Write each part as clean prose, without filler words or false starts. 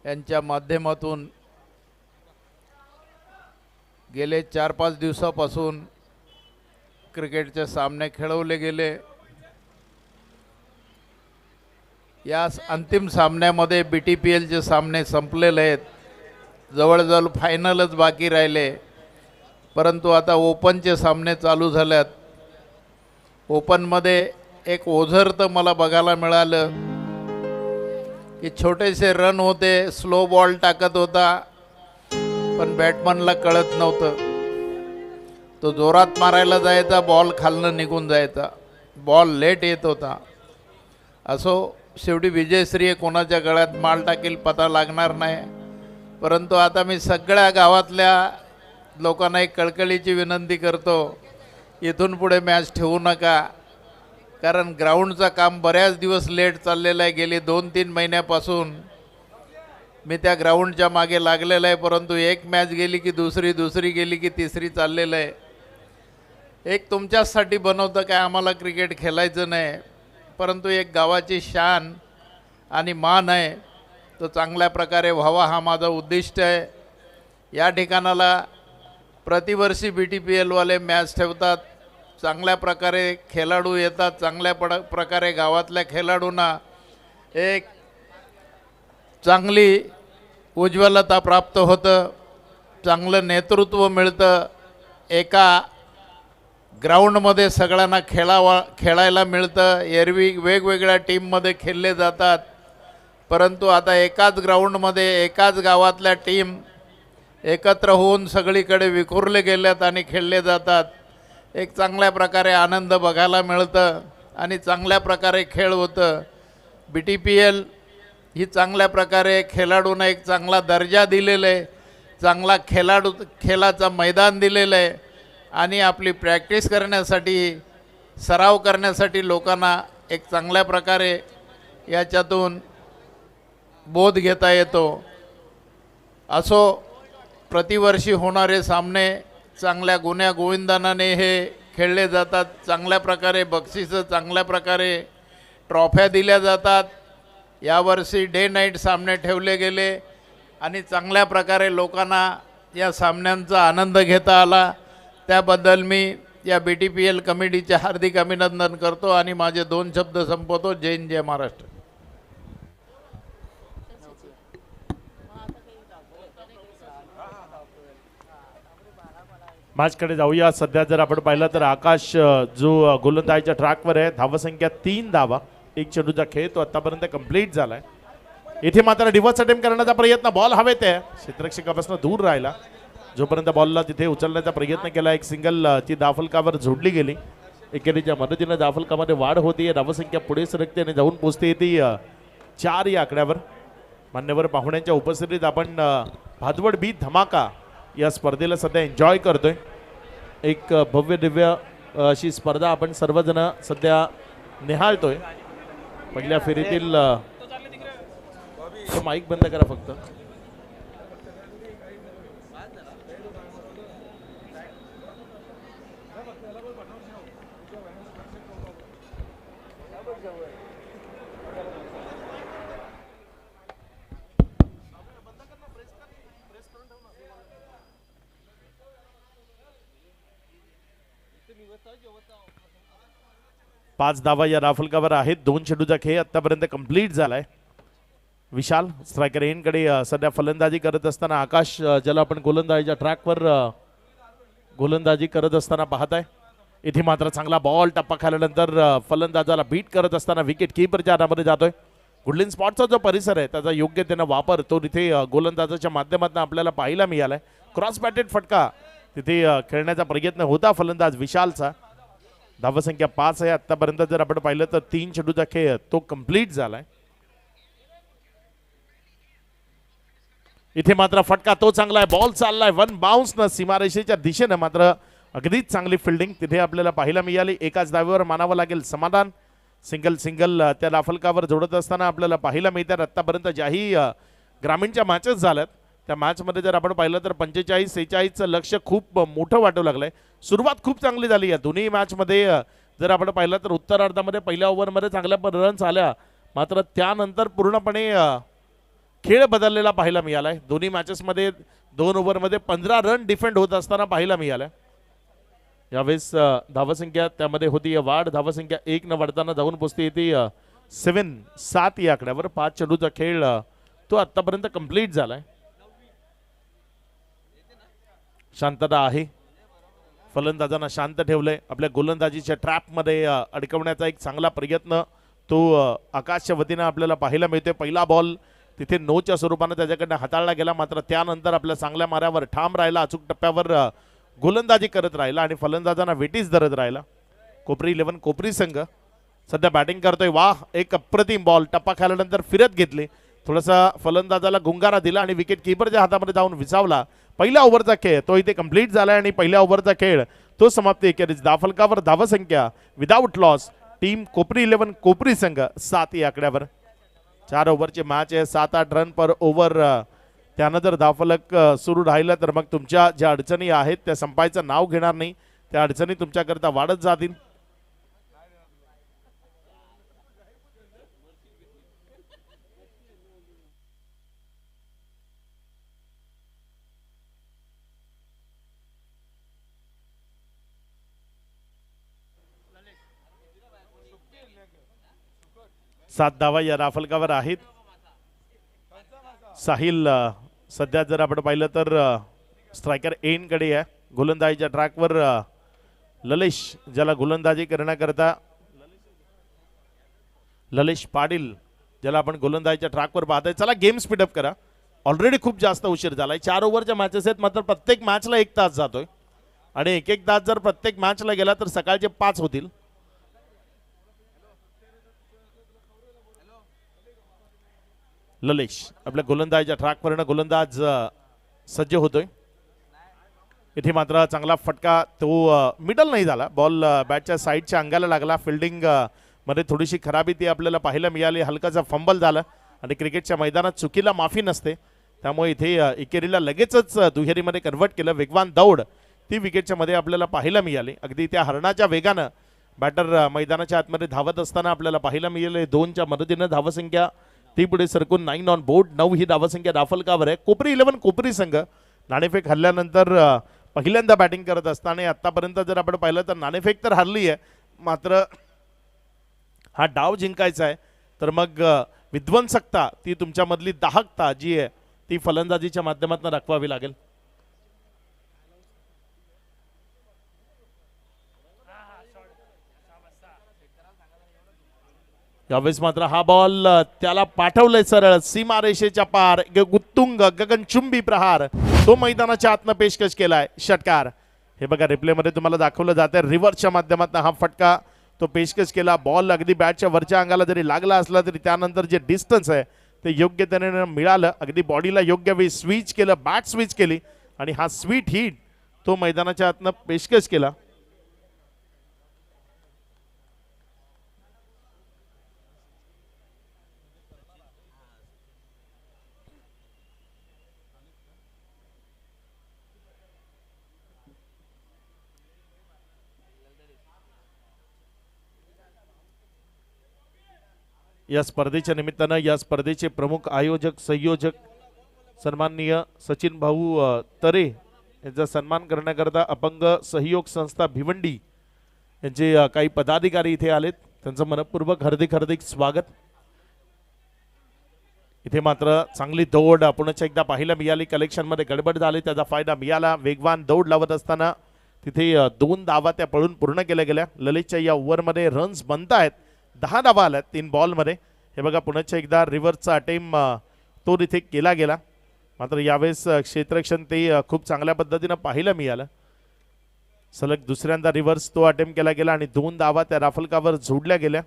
यांच्या माध्यमातून गेले 4-5 दिवसापासून क्रिकेटचे सामने खेळवले गेले। या अंतिम सामन्यामध्ये BTPLचे सामने संपलेले आहेत, जवळजवळ फायनलच बाकी राहिले। परंतु आता ओपनचे सामने चालू झालेत। ओपनमध्ये एक ओझर तर मला बघायला मिळालं की छोटेसे रन होते, स्लो बॉल टाकत होता, पण बॅटमनला कळत नव्हतं। तो जोरात मारायला जायचा, बॉल खालनं निघून जायचा, बॉल लेट येत होता। असो, शेवटी विजयश्री कोणाच्या गळ्यात माल टाकेल पता लागणार नाही। परंतु आता मी सगळ्या गावातल्या लोकांना एक कळकळीची विनंती करतो, इथून पुढे मॅच ठेवू नका, कारण ग्राउंडचं काम बऱ्याच दिवस लेट चाललेलं आहे। गेली 2-3 महिन्यापासून मी त्या ग्राउंडच्या मागे लागलेलं आहे, परंतु एक मॅच गेली की दुसरी, दुसरी गेली की तिसरी चाललेलं आहे। एक तुमच्यासाठी बनवतं काय, आम्हाला क्रिकेट खेळायचं नाही, परंतु एक गावाची शान आणि मान आहे, तो चांगल्या प्रकारे व्हावा हा माझा उद्दिष्ट आहे। या ठिकाणाला प्रतिवर्षी BTPLवाले मॅच ठेवतात, चांगल्या प्रकारे खेळाडू येतात, चांगल्या प्रकारे गावातल्या खेळाडूंना एक चांगली उज्ज्वलता प्राप्त होतं, चांगलं नेतृत्व मिळतं। एका ग्राउंडमध्ये सगळ्यांना खेळायला मिळतं। एरवी वेगवेगळ्या टीममध्ये खेळले जातात, परंतु आता एकाच ग्राउंडमध्ये एकाच गावातल्या टीम एकत्र होऊन सगळीकडे विखुरले गेल्यात आणि खेळले जातात। एक चांगल्या प्रकारे आनंद बघायला मिळतं आणि चांगल्या प्रकारे खेळ होतं। BTPL ही चांगल्या प्रकारे खेळाडूंना एक चांगला दर्जा दिलेला आहे, चांगला खेळाचा मैदान दिलेलं आहे आणि आपली प्रॅक्टिस करण्यासाठी, सराव करण्यासाठी लोकांना एक चांगल्या प्रकारे याच्यातून बोध घेता येतो। असो, प्रतिवर्षी होणारे सामने चांगल्या गुण्या गोविंदानाने हे खेळले जातात, चांगल्या प्रकारे बक्षिसं, चांगल्या प्रकारे ट्रॉफ्या दिल्या जातात। यावर्षी डे नाईट सामने ठेवले गेले आणि चांगल्या प्रकारे लोकांना या सामन्यांचा आनंद घेता आला, त्याबद्दल मी या BTPL कमिटीचे हार्दिक अभिनंदन करतो आणि माझे 2 शब्द संपवतो। जय हिंद, जय महाराष्ट्र। मॅचकडे जाऊया। सध्या जर आपण पाहिलं तर आकाश जो गोलंदाजीच्या ट्रॅकवर आहे, धावसंख्या 3 धावा, 1 चेंडूचा खेळ तो आतापर्यंत कंप्लीट झालाय। इथे मात्र रिव्हर्स अटेम्प्ट करण्याचा प्रयत्न, बॉल हवेत आहे, क्षेत्ररक्षकापासून दूर राहिला। जोपर्यंत बॉलला तिथे उचलण्याचा प्रयत्न केला, एक सिंगल ती धावफलकावर जोडली गेली। एकेरीच्या मदतीने धावफलकामध्ये वाढ होती, धावसंख्या पुढे सरकते आणि जाऊन पोहोचते ती 4 या आकड्यावर। मान्यवर पाहुण्यांच्या उपस्थितीत आपण भादवड बी धमाका या स्पर्धेला सध्या एन्जॉय करतोय। एक भव्य दिव्य अशी स्पर्धा आपण सर्वजण सध्या निहाळतोय। पहिल्या फेरीतील माईक बंद करा फक्त। पाच धावा या राफलकावर आहेत, 2 चेंडूचा खेळ आतापर्यंत कंप्लीट झालाय। विशाल स्ट्रायकर एंडकडे सध्या फलंदाजी करत असताना, आकाश ज्याला आपण गोलंदाजीच्या ट्रॅकवर गोलंदाजी करत असताना पाहताय। इथे मात्र चांगला बॉल टप्पा खाल्यानंतर फलंदाजाला बीट करत असताना विकेट कीपरच्या हातामध्ये जातोय। गुडलिन स्पॉटचा जो परिसर आहे त्याचा योग्य त्यानं वापर तो तिथे गोलंदाजाच्या माध्यमातून आपल्याला पाहायला मिळालाय। क्रॉस बॅटेड फटका तिथे खेळण्याचा प्रयत्न होता फलंदाज विशालचा। धावसंख्या 5 आहे आतापर्यंत जर आपण पाहिलं तर 3 चेंडूचा खेळ तो कंप्लीट झालाय। इथे मात्र फटका तो चांगला आहे, बॉल चाललाय 1 बाउन्स न सीमारेषेच्या दिशेने, मात्र अगदीच चांगली फिल्डिंग तिथे आपल्याला पाहायला मिळाली। एकाच धावेवर मानावं लागेल समाधान। सिंगल त्या लाफलकावर जोडत असताना आपल्याला पाहायला मिळतात। आतापर्यंत ज्याही ग्रामीणच्या मॅचेस झाल्यात त्या मॅचमध्ये जर आपण पाहिलं तर 45-46चं लक्ष खूप मोठं वाटू लागलंय। सुरुवात खूप चांगली झाली आहे दोन्ही मॅचमध्ये। जर आपण पाहिलं तर उत्तरार्धामध्ये पहिल्या ओव्हरमध्ये चांगल्या रन्स आल्या, मात्र त्यानंतर पूर्णपणे खेळ बदललेला पाहायला मिळालाय. दोन्ही मॅचेसमध्ये 2 ओव्हरमध्ये 15 रन डिफेंड होत असताना पाहायला मिळालाय. यावेळेस धावसंख्या त्यामध्ये होती वाढ. धावसंख्या 1 न वाढताना जाऊन पोचते येते 7 या आकड्यावर. 5 चेंडूचा खेळ तो आतापर्यंत कंप्लीट झालाय. शांतता आहे. फलंदाजांना शांत ठेवलंय. आपल्या गोलंदाजीच्या ट्रॅपमध्ये अडकवण्याचा एक चांगला प्रयत्न तो आकाशच्या वतीनं आपल्याला पाहायला मिळतोय. पहिला बॉल तिथे नोच्या स्वरूपानं त्याच्याकडनं हाताळला गेला, मात्र त्यानंतर आपल्या चांगल्या माऱ्यावर ठाम राहिला. अचूक टप्प्यावर गोलंदाजी करत राहिला आणि फलंदाजांना वेटीस धरत राहिला. कोपरी 11 कोपरी संघ सध्या बॅटिंग करतोय. वाह, एक अप्रतिम बॉल टप्पा खाल्यानंतर फिरत घेतली. थोडासा फलंदाजाला गुंगारा दिला आणि विकेट किपरच्या हातामध्ये जाऊन विसावला. पहिल्या ओव्हरचा खेळ तो इथे कंप्लीट झालाय आणि पहिल्या ओव्हरचा खेळ तो समाप्ती एकेरीच. धावफलकावर धावसंख्या विदाऊट लॉस टीम कोपरी 11 कोपरी संघ 7 या आकड्यावर. 4 ओव्हरची मॅच आहे. 7-8 रन पर ओव्हर. त्यानं जर धावफलक सुरू राहिलं तर मग तुमच्या ज्या अडचणी आहेत त्या संपायचं नाव घेणार नाही. त्या अडचणी तुमच्याकरता वाढत जातील. सात धावा या राफलकावर आहेत. साहिल सध्या जर आपण पाहिलं तर स्ट्रायकर एंडकडे आहे. गोलंदाजीच्या ट्रॅकवर ललेश ज्याला गोलंदाजी करण्याकरता ललेश पाटील ज्याला आपण गोलंदाजीच्या ट्रॅकवर पाहतोय. चला गेम स्पीडअप करा. ऑलरेडी खूप जास्त उशीर झालाय. 4 ओव्हरच्या मॅचेस आहेत, मात्र प्रत्येक मॅचला 1 तास जातोय आणि 1-1 तास जर प्रत्येक मॅचला गेला तर सकाळचे 5 होतील. ललेश आपल्या गोलंदाजीच्या ट्रॅकवरनं गोलंदाज सज्ज होतोय. इथे मात्र चांगला फटका तो मिडल नाही झाला. बॉल बॅटच्या साईडच्या अंगाला लागला. फिल्डिंग मध्ये थोडीशी खराबी ती आपल्याला पाहायला मिळाली. हलकाचा फंबल झाला आणि क्रिकेटच्या मैदानात चुकीला माफी नसते. त्यामुळे इथे एकेरीला लगेचच दुहेरीमध्ये कन्वर्ट केलं. वेगवान दौड ती विकेटच्या मध्ये आपल्याला पाहायला मिळाली. अगदी त्या हरणाच्या वेगानं बॅटर मैदानाच्या आतमध्ये धावत असताना आपल्याला पाहायला मिळाले. 2च्या मदतीनं धावसंख्या ती पुढे सरकून 9 ऑन बोर्ड. 9 ही धावसंख्या राफलकावर आहे. कोपरी 11 कोपरी संघ नाणेफेक हरल्यानंतर पहिल्यांदा बॅटिंग करत असताना आतापर्यंत जर आपण पाहिलं तर नाणेफेक तर हरली आहे, मात्र हा डाव जिंकायचा आहे तर मग विध्वंसकता ती तुमच्यामधली दाहकता जी आहे ती फलंदाजीच्या माध्यमातून दाखवावी लागेल. यावेळेस मात्र हा बॉल त्याला पाठवलंय सरळ सीमारेषेच्या पार. उत्तुंग गगनचुंबी प्रहार तो मैदानाच्या आतनं पेशकश केलाय. षटकार हे बघा रिप्ले मध्ये तुम्हाला दाखवलं जाते. रिव्हर्सच्या माध्यमातून हा फटका तो पेशकश केला. बॉल अगदी बॅटच्या वरच्या अंगाला जरी लागला असला तरी त्यानंतर जे डिस्टन्स आहे ते योग्य त्याने मिळालं. अगदी बॉडीला योग्य वेळी स्विच केलं, बॅट स्विच केली आणि हा स्वीट हिट तो मैदानाच्या आतनं पेशकश केला. या स्पर्धेच्या निमित्तानं या स्पर्धेचे प्रमुख आयोजक संयोजक सन्माननीय सचिन भाऊ तरे यांचा सन्मान करण्याकरता अपंग सहयोग संस्था भिवंडी यांचे काही पदाधिकारी इथे आलेत. त्यांचं मनपूर्वक हार्दिक स्वागत. इथे मात्र चांगली दौड पुन्हा एकदा पाहायला मिळाली. कलेक्शनमध्ये गडबड झाली, त्याचा फायदा मिळाला. वेगवान दौड लावत असताना तिथे 2 धावा त्या पळून पूर्ण केल्या गेल्या. ललितच्या या ओव्हरमध्ये रन्स बनत आहेत. 10 धावा आल्यात 3 बॉलमध्ये. हे बघा पुन्हा एकदा रिव्हर्सचा अटेम्प तो तिथे केला गेला, मात्र यावेळेस क्षेत्ररक्षण ते खूप चांगल्या पद्धतीनं पाहायला मिळालं. सलग दुसऱ्यांदा रिव्हर्स तो अटेम्प्ट केला गेला आणि 2 धावा त्या राफलकावर जोडल्या गेल्या.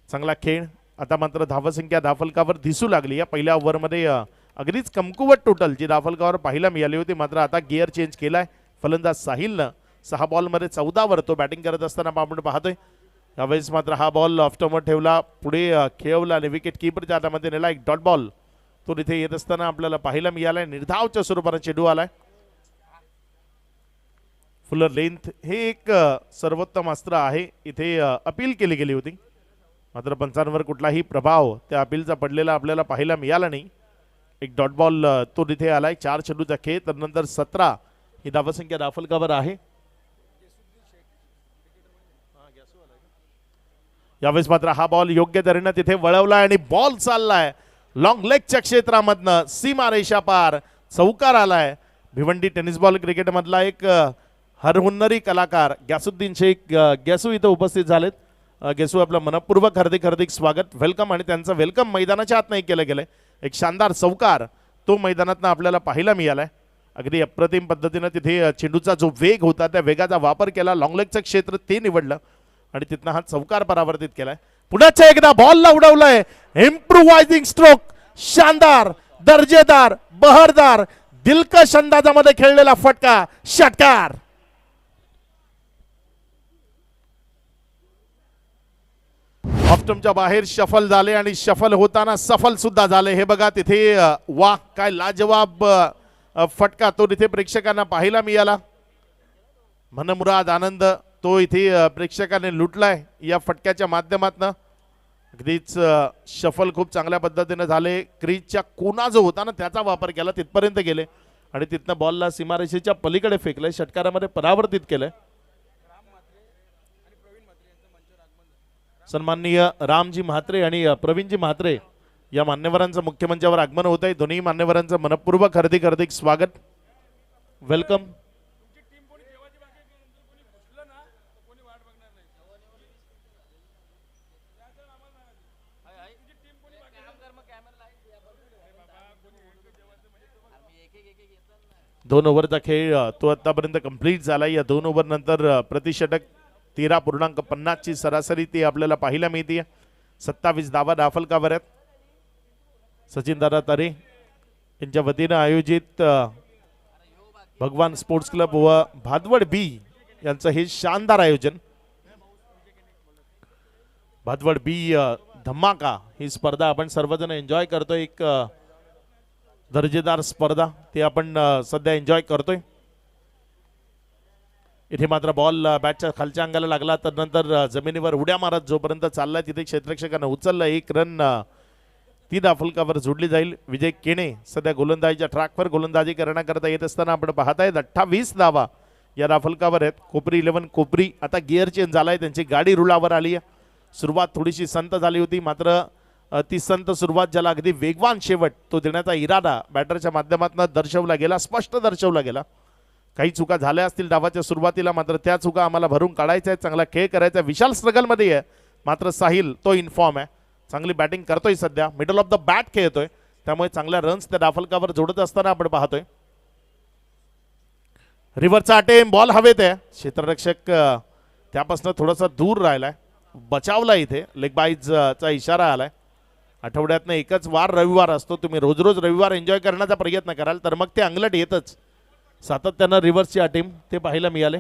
चांगला खेळ. आता मात्र धावसंख्या राफलकावर दिसू लागली. या पहिल्या ओव्हरमध्ये अगदीच कमकुवत टोटल जी राफलकावर पाहायला मिळाली होती, मात्र आता गिअर चेंज केलाय फलंदाज साहिलनं. 6 बॉलमध्ये 14 वर तो बॅटिंग करत असताना आपण पाहतोय. यावेळेस मात्र हा बॉल ऑफस्टॉमवर ठेवला, पुढे खेळवला आणि विकेट किपरच्या हातामध्ये नेला. एक डॉट बॉल तो इथे येत असताना आपल्याला पाहायला मिळालाय. निर्धावच्या स्वरूपाने चेंडू आलाय. फुलर लेंथ हे एक सर्वोत्तम अस्त्र आहे. इथे अपील केली गेली होती. मात्र पंचांवर कुठलाही प्रभाव त्या अपीलचा पडलेला आपल्याला पाहायला मिळाला नाही. एक डॉट बॉल तो तिथे आलाय. 4 चेंडूचा खेळ. त्यानंतर 17 ही धावसंख्या दाफलकावर आहे. यावेळेस मात्र हा बॉल योग्य तऱ्हेनं तिथे वळवलाय आणि बॉल चाललाय लॉंग लेगच्या क्षेत्रामधनं सीमा रेषा पार. चौकार आलाय. भिवंडी टेनिस बॉल क्रिकेट मधला एक हरहुन्नरी कलाकार ग्यासुद्दीन शेख गेसू इथं उपस्थित झालेत. गेसू आपलं मनपूर्वक हार्दिक हार्दिक स्वागत, वेलकम. आणि त्यांचं वेलकम मैदानाच्या आत नाही केलं गेलंय. एक शानदार चौकार तो मैदानातनं आपल्याला पाहायला मिळालाय. अगदी अप्रतिम पद्धतीनं तिथे चेंडूचा जो वेग होता त्या वेगाचा वापर केला. लॉंग लेगचं क्षेत्र ते निवडलं आणि तिथनं हा चौकार परावर्तित केलाय. पुन्हा एकदा बॉलला उडवलंय. इम्प्रुव्हायझिंग स्ट्रोक, शानदार, दर्जेदार, बहरदार, दिलकश अंदाजामध्ये खेळलेला फटका, षटकार. ऑफ्टमच्या बाहेर शफल झाले आणि शफल होताना सफल सुद्धा झाले. हे बघा तिथे वा काय लाजवाब फटका तो तिथे प्रेक्षकांना पाहायला मिळाला. मनमुराद आनंद तो इथे प्रेक्षकांनी लुटलाय या फटक्याच्या माध्यमातून. अगदीच शफल खूप चांगल्या पद्धतीने झाले. क्रीजच्या कोना जो होता ना त्याचा वापर केला, तिथपर्यंत गेले आणि तिथनं बॉलला सीमारेषेच्या पलीकडे फेकले, षटकारामध्ये परावर्तित केलंय. सन्माननीय रामजी म्हात्रे आणि प्रवीणजी म्हात्रे या मान्यवरांचं मुख्य मंचावर आगमन होत आहे. दोन्ही मान्यवरांचं मनपूर्वक हार्दिक हार्दिक स्वागत, वेलकम. दोन ओव्हरचा खेळ तो आतापर्यंत कंप्लीट झाला. या 2 ओव्हर नंतर प्रतिषटक 13.50 ची सरासरी ती आपल्याला पाहायला मिळते. 27 धावा दाफलकावर आहेत. सचिन दादा तारे यांच्या वतीनं आयोजित भगवान स्पोर्ट्स क्लब व भादवड बी यांचं हे शानदार आयोजन. भादवड बी धमाका ही स्पर्धा आपण सर्वजण एन्जॉय करतोय. एक दर्जेदार स्पर्धा ती आपण सध्या एन्जॉय करतोय. इथे मात्र बॉल बॅटच्या खालच्या अंगाला लागला तर नंतर जमिनीवर उड्या मारत जोपर्यंत चाललाय तिथे क्षेत्ररक्षकानं उचललं. 1 रन ती दाफलकावर जोडली जाईल. विजय केणे सध्या गोलंदाजीच्या ट्रॅकवर गोलंदाजी करण्याकरता येत असताना आपण पाहतायत 28 धावा या दाफलकावर आहेत. कोपरी 11 कोपरी आता गिअर चेंज झालाय, त्यांची गाडी रुळावर आली आहे. सुरुवात थोडीशी संत झाली होती, मात्र ती संत सुरुवात ज्याला अगदी वेगवान शेवट तो देण्याचा इरादा बॅटरच्या माध्यमातून दर्शवला गेला, स्पष्ट दर्शवला गेला. काही चुका झाल्या असतील डावाच्या सुरुवातीला, मात्र त्या चुका आम्हाला भरून काढायच्या आहेत. चांगला खेळ करायचा. विशाल स्ट्रगलमध्ये आहे, मात्र साहिल तो इन्फॉर्म आहे. चांगली बॅटिंग करतोय सध्या, मिडल ऑफ द बॅट खेळतोय, त्यामुळे चांगल्या रन्स त्या दाफलकावर जोडत असताना आपण पाहतोय. रिव्हरचा अटेम, बॉल हवेत आहे. क्षेत्ररक्षक त्यापासून थोडासा दूर राहिलाय, बचावला. इथे लेग बाईजचा इशारा आलाय. आठवड्यातनं एकच वार रविवार असतो. तुम्ही रोज रोज रविवार एन्जॉय करण्याचा प्रयत्न कराल तर मग ते अंगलट येतच. सातत्यानं रिव्हर्सची अटेम ते पाहायला मिळाले.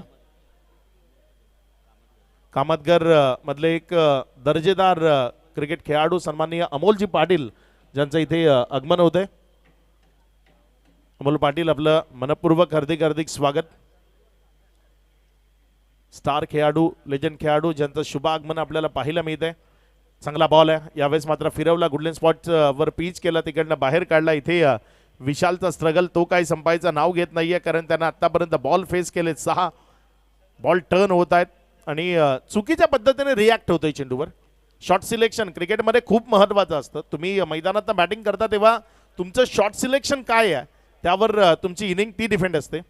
कामतगर मधले एक दर्जेदार क्रिकेट खेळाडू सन्माननीय अमोलजी पाटील ज्यांचं इथे आगमन होतंय. अमोल पाटील आपलं मनपूर्वक हार्दिक हार्दिक स्वागत. स्टार खेळाडू, लेजंड खेळाडू ज्यांचं शुभ आगमन आपल्याला पाहायला मिळत आहे. चांगला बॉल आहे, यावेळेस मात्र फिरवला, गुडलेन स्पॉट वर पिच केला, तिकडनं बाहेर काढला. इथे विशालचा स्ट्रगल तो काही संपायचं नाव घेत नाहीये, कारण त्यांना आतापर्यंत बॉल फेस केले. 6 बॉल टर्न होत आहेत आणि चुकीच्या पद्धतीने रिॲक्ट होतोय चेंडूवर. शॉट सिलेक्शन क्रिकेटमध्ये खूप महत्त्वाचं असतं. तुम्ही मैदानात बॅटिंग करता तेव्हा तुमचं शॉट सिलेक्शन काय आहे त्यावर तुमची इनिंग ती डिफेंड असते.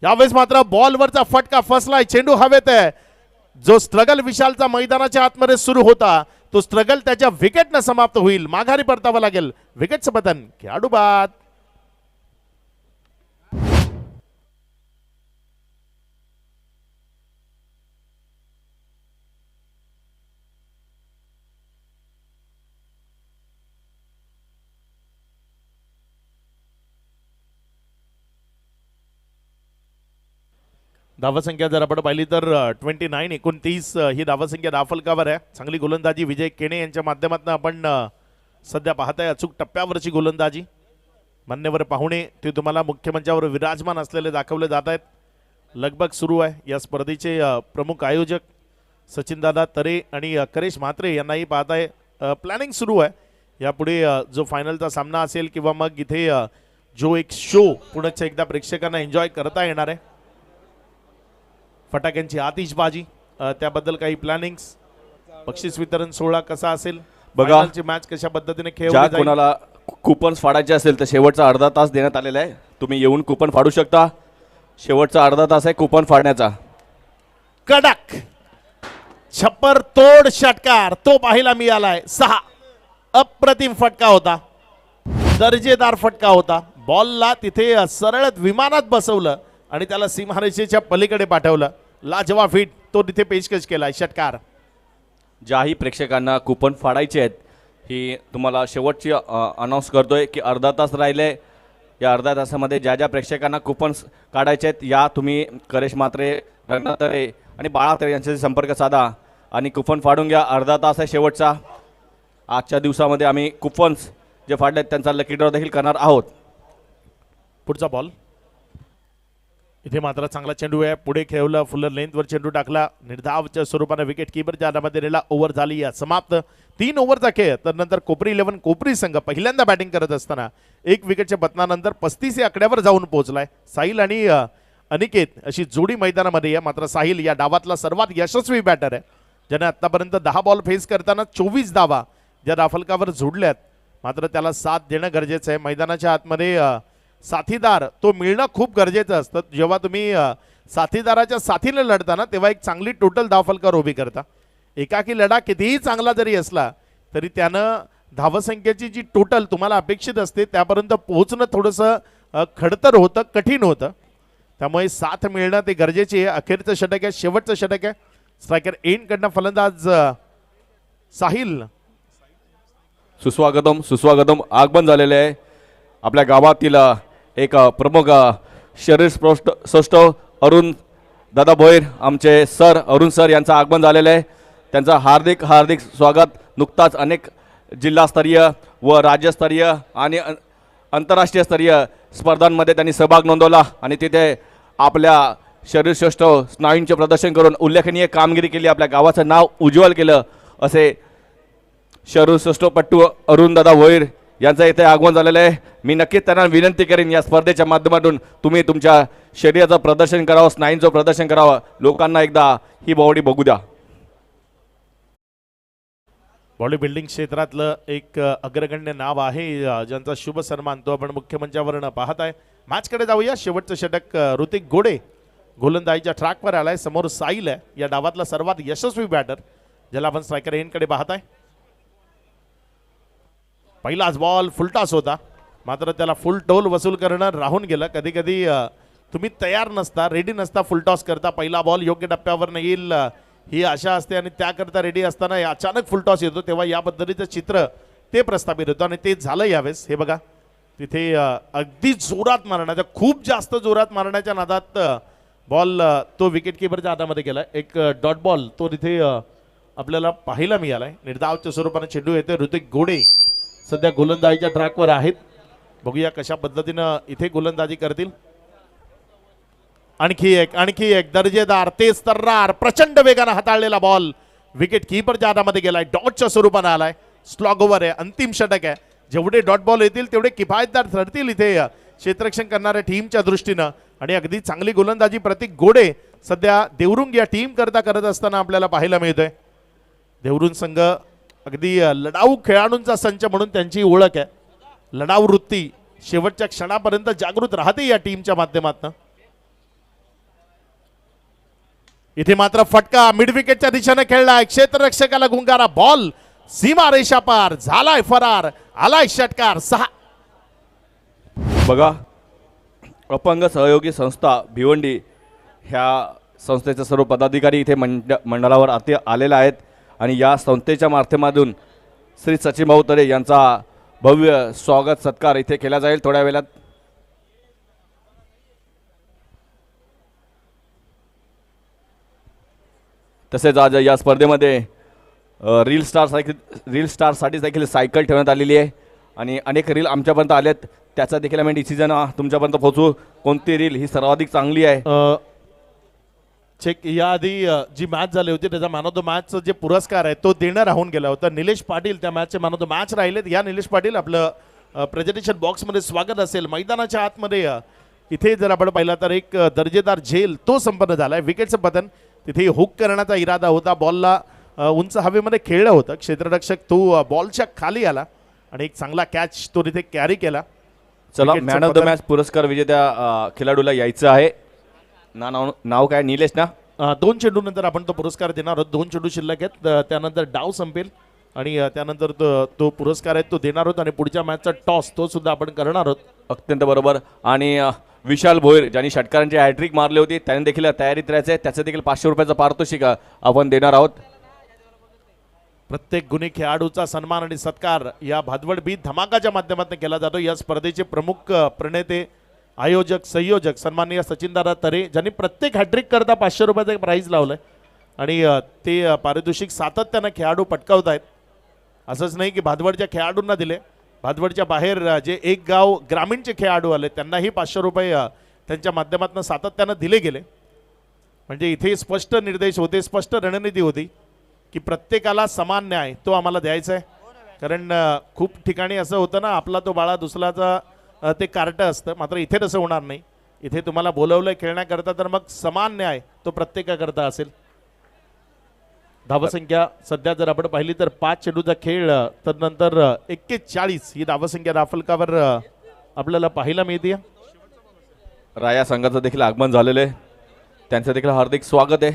यावेळेस मात्र बॉलवरचा फटका फसलाय, चेंडू हवेत आहे. जो स्ट्रगल विशालचा मैदानाच्या आतमध्ये सुरू होता तो स्ट्रगल त्याच्या विकेटनं समाप्त होईल. माघारी परतावं लागेल. विकेटचं पतन, खेळाडू बाद. धावसंख्या जर आपण पाहिली तर 29 ही धावसंख्या दाफलकावर आहे. चांगली गोलंदाजी विजय केणे यांच्या माध्यमातून आपण सध्या पाहताय. अचूक टप्प्यावरची गोलंदाजी. मान्यवर पाहुणे ते तुम्हाला मुख्य मंचावर विराजमान असलेले दाखवले जात आहेत. लगबग सुरू आहे. या स्पर्धेचे प्रमुख आयोजक सचिनदादा तरे आणि करेश म्हात्रे यांनाही पाहताय प्लॅनिंग सुरू आहे. यापुढे जो फायनलचा सामना असेल किंवा मग इथे जो एक शो पुन्हा एकदा प्रेक्षकांना एन्जॉय करता येणार आहे. फटाक्यांची आतिषबाजी त्याबद्दल काही प्लॅनिंग्स, बक्षीस वितरण सोहळा कसा असेल, बघा, फायनलची मॅच कशा पद्धतीने ज्या खेळवली जाईल. कोणाला कुपन्स फाडायचे असेल तर शेवटचा अर्धा तास देण्यात आलेला आहे. तुम्ही येऊन कुपन फाडू शकता. शेवटचा अर्धा तास आहे कुपन फाडण्याचा. कडक छप्पर तोड षटकार तो पाहायला मिळालाय. 6 अप्रतिम फटका होता, दर्जेदार फटका होता. बॉलला तिथे सरळ विमानात बसवलं आणि त्याला सीमारेषेच्या पलीकडे पाठवलं. लाजवाब हिट तो तिथे पेशकश केलाय. षटकार. ज्याही प्रेक्षकांना कुपन फाडायचे आहेत ही तुम्हाला शेवटची अनाऊन्स करतोय की अर्धा तास राहिले. या अर्ध्या तासामध्ये ज्या ज्या प्रेक्षकांना कुपन्स काढायचे आहेत या तुम्ही करेश म्हात्रे, रंगनाथ तरे आणि बाळा तरे यांच्याशी संपर्क साधा आणि कुपन फाडून घ्या. अर्धा तास आहे शेवटचा. आजच्या दिवसामध्ये आम्ही कुपन्स जे फाडले आहेत त्यांचा लकी ड्रॉ देखील करणार आहोत. पुढचा बॉल. इथे मात्र चांगला चेंडू आहे, पुढे खेळवलं, फुल लेंथवर चेंडू टाकला. निर्धावच्या स्वरूपाने विकेट किपरच्या हातामध्ये नेला. ओव्हर झाली या समाप्त. 3 ओव्हरचा खेळ. तर नंतर कोपरी 11 कोपरी संघ पहिल्यांदा बॅटिंग करत असताना 1 विकेटच्या पतनानंतर 35 या आकड्यावर जाऊन पोहोचलाय. साहिल आणि अनिकेत अशी जोडी मैदानामध्ये आहे. मात्र साहिल या डावातला सर्वात यशस्वी बॅटर आहे, ज्याने आतापर्यंत 10 बॉल फेस करताना 24 धावा ज्या डाफलकावर जोडल्यात. मात्र त्याला साथ देणं गरजेचं आहे. मैदानाच्या आतमध्ये साथीदार तो मिळणं खूप गरजेचं असतं. जेव्हा तुम्ही साथीदाराच्या साथीने लढताना तेव्हा एक चांगली टोटल धावफलकावर उभी करता. एकाकी लढा कितीही चांगला जरी असला तरी त्यानं धावसंख्येची जी टोटल तुम्हाला अपेक्षित असते त्यापर्यंत पोहोचणं थोडंसं खडतर होतं, कठीण होतं. त्यामुळे साथ मिळणं ते गरजेचे आहे. अखेरचं षटक आहे, शेवटचं षटक आहे. स्ट्रायकर एंडकडनं फलंदाज साहिल. सुस्वागतम सुस्वागतम. आगमन झालेले आहे आपल्या गावातील एक प्रमुख शरीर स्पष्ट अरुण दादा भोईर, आमचे सर अरुण सर यांचं आगमन झालेलं आहे. त्यांचं हार्दिक हार्दिक स्वागत. नुकताच अनेक जिल्हास्तरीय व राज्यस्तरीय आणि आंतरराष्ट्रीय स्तरीय स्पर्धांमध्ये त्यांनी सहभाग नोंदवला आणि तिथे आपल्या शरीरश्रेष्ठ स्नायूंचे प्रदर्शन करून उल्लेखनीय कामगिरी केली. आपल्या गावाचं नाव उज्ज्वल केलं. असे शरीरश्रेष्ठपटू अरुण दादा भोईर यांचं इथे आगमन झालेलं आहे. मी नक्कीच त्यांना विनंती करेन या स्पर्धेच्या माध्यमातून तुम्ही तुमच्या शरीराचं प्रदर्शन करावं, स्नायूंचं प्रदर्शन करावं. लोकांना एकदा ही बॉडी बघू द्या. बॉडी बिल्डिंग क्षेत्रातलं एक अग्रगण्य नाव आहे ज्यांचा शुभ सन्मान तो आपण मुख्यमंचावरनं पाहत आहे. मॅचकडे जाऊया. शेवटचं षटक ऋतिक गोडे गोलंदाजीच्या ट्रॅकवर आलाय. समोर साहिल आहे या डावातला सर्वात यशस्वी बॅटर, ज्याला आपण स्ट्रायकर एंडकडे पाहत आहे. पहिलाच बॉल फुलटॉस होता, मात्र त्याला फुल टोल वसूल करणं राहून गेलं. कधी कधी तुम्ही तयार नसता, रेडी नसता, फुलटॉस करता. पहिला बॉल योग्य टप्प्यावर नाही येईल ही आशा असते आणि त्याकरता रेडी असताना अचानक फुलटॉस येतो, तेव्हा या पद्धतीचं चित्र ते प्रस्थापित होतं आणि ते झालं यावेळेस. हे बघा तिथे अगदी जोरात मारण्याच्या, खूप जास्त जोरात मारण्याच्या नादात बॉल तो विकेट किपरच्या हातामध्ये गेला. एक डॉट बॉल तो तिथे आपल्याला पाहायला मिळालाय. निर्धावच्या स्वरूपाने चेंडू येते. ऋतिक गोडे सध्या गोलंदाजीच्या ट्रॅकवर आहेत. बघूया कशा पद्धतीनं इथे गोलंदाजी करतील. आणखी एक दर्जेदार तेज तर्रार प्रचंड वेगानं हाताळलेला बॉल विकेट किपरच्या हातामध्ये गेलाय. डॉटच्या स्वरूपाने आलाय. स्लॉग ओव्हर आहे, अंतिम षटक आहे. जेवढे डॉट बॉल येतील तेवढे किफायतदार ठरतील इथे क्षेत्ररक्षण करणाऱ्या टीमच्या दृष्टीनं. आणि अगदी चांगली गोलंदाजी प्रतीक गोडे सध्या देवरुंग या टीम करत असताना आपल्याला पाहायला मिळतोय. देवरुंग संघ अगदी लढाऊ खेळाडूंचा संच म्हणून त्यांची ओळख आहे. लढाऊ वृत्ती शेवटच्या क्षणापर्यंत जागृत राहते या टीमच्या माध्यमातून. इथे मात्र फटका मिड विकेटच्या दिशेने खेळलाय. क्षेत्ररक्षकाला गुंगारा. बॉल सीमा रेषा पार झालाय फरार. आलाय षटकार. 6. बघा, अपंग सहयोगी संस्था भिवंडी ह्या संस्थेचे सर्व पदाधिकारी इथे मंडळावर आलेले आहेत आणि या संस्थेच्या माध्यमातून श्री सचिन भाऊ तरे यांचा भव्य स्वागत सत्कार इथे केला जाईल थोड्या वेळात. तसेच आज या स्पर्धेमध्ये रील स्टारसाठी देखील सायकल ठेवण्यात आलेली आहे आणि अनेक रील आमच्यापर्यंत आलेत. त्याचा देखील आम्ही डिसिजन तुमच्यापर्यंत पोहोचू. कोणती रील ही सर्वाधिक चांगली आहे. चेक याआधी जी मॅच झाली होती त्याचा मॅन ऑफ द मॅच जे पुरस्कार आहे तो देणं राहून गेला होता. निलेश पाटील त्या मॅचचे मॅन ऑफ द मॅच राहिलेत. या निलेश पाटील आपलं प्रेझेंटेशन बॉक्समध्ये स्वागत असेल. मैदानाच्या आतमध्ये इथे जर आपण पाहिलं तर एक दर्जेदार झेल तो संपन्न झालाय. विकेटचं पतन तिथे हुक करण्याचा इरादा होता. बॉलला उंच हवेमध्ये खेळलं होतं. क्षेत्ररक्षक तो बॉलच्या खाली आला आणि एक चांगला कॅच तो तिथे कॅरी केला. चला विकेटचं मॅन ऑफ द पतन. मॅच पुरस्कार विजेत्या खेळाडूला यायचं आहे. नाव काय? निलेश ना? 2 चेंडूनंतर आपण तो पुरस्कार देणार आहोत. 2 चेंडू शिल्लक आहेत. त्यानंतर डाव संपेल आणि त्यानंतर तो पुरस्कार आहे तो देणार आहोत आणि पुढच्या मॅचचा टॉस तो सुद्धा आपण करणार आहोत. अत्यंत बरोबर. आणि विशाल भोईर ज्यांनी षटकारांची हॅट्रिक मारली होती त्यांनी देखील तयारीत राहायचं आहे. त्याचं देखील 500 रुपयाचं पारितोषिक आपण देणार आहोत. प्रत्येक गुणी खेळाडूचा सन्मान आणि सत्कार या भादवड बीत धमाकाच्या माध्यमातून केला जातो. या स्पर्धेचे प्रमुख प्रणेते आयोजक संयोजक सन्माननीय सचिनदादा तरे ज्यांनी प्रत्येक हॅट्रिक करता 500 रुपयाचं प्राईज लावलंय आणि ते पारितोषिक सातत्यानं खेळाडू पटकावत आहेत. असंच नाही की भादवडच्या खेळाडूंना दिले, भादवडच्या बाहेर जे एक गाव ग्रामीणचे खेळाडू आले त्यांनाही 500 रुपये त्यांच्या माध्यमातून सातत्यानं दिले गेले. म्हणजे इथे स्पष्ट निर्देश होते, स्पष्ट रणनीती होती की प्रत्येकाला समान न्याय तो आम्हाला द्यायचा आहे. कारण खूप ठिकाणी असं होतं ना, आपला तो बाळा दुसऱ्याचा ते कार्टं असतं. मात्र इथे तसं होणार नाही. इथे तुम्हाला बोलवलंय खेळण्याकरता तर मग समान न्याय तो प्रत्येकाकरता असेल. धावसंख्या सध्या जर आपण पाहिली तर 5 चेंडूचा खेळ तर नंतर 41 ही धावसंख्या राफलकावर आपल्याला पाहायला मिळते. राया संघाचं देखील आगमन झालेलं आहे. त्यांचं देखील हार्दिक स्वागत आहे.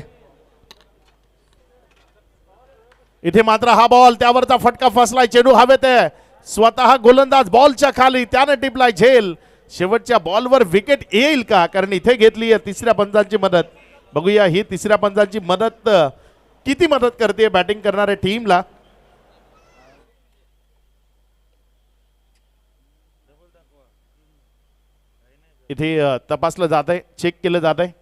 इथे मात्र हा बॉल त्यावरचा फटका फसलाय. चेंडू हवेत आहे. स्वतः गोलंदाज बॉलच्या खाली त्याने टिपलाय झेल. शेवटच्या बॉलवर विकेट येईल का? कारण इथे घेतली आहे तिसऱ्या पंचांची मदत. बघूया ही तिसऱ्या पंचांची मदत किती मदत करते बॅटिंग करणाऱ्या टीमला. इथे तपासलं जात आहे, चेक केलं जात आहे.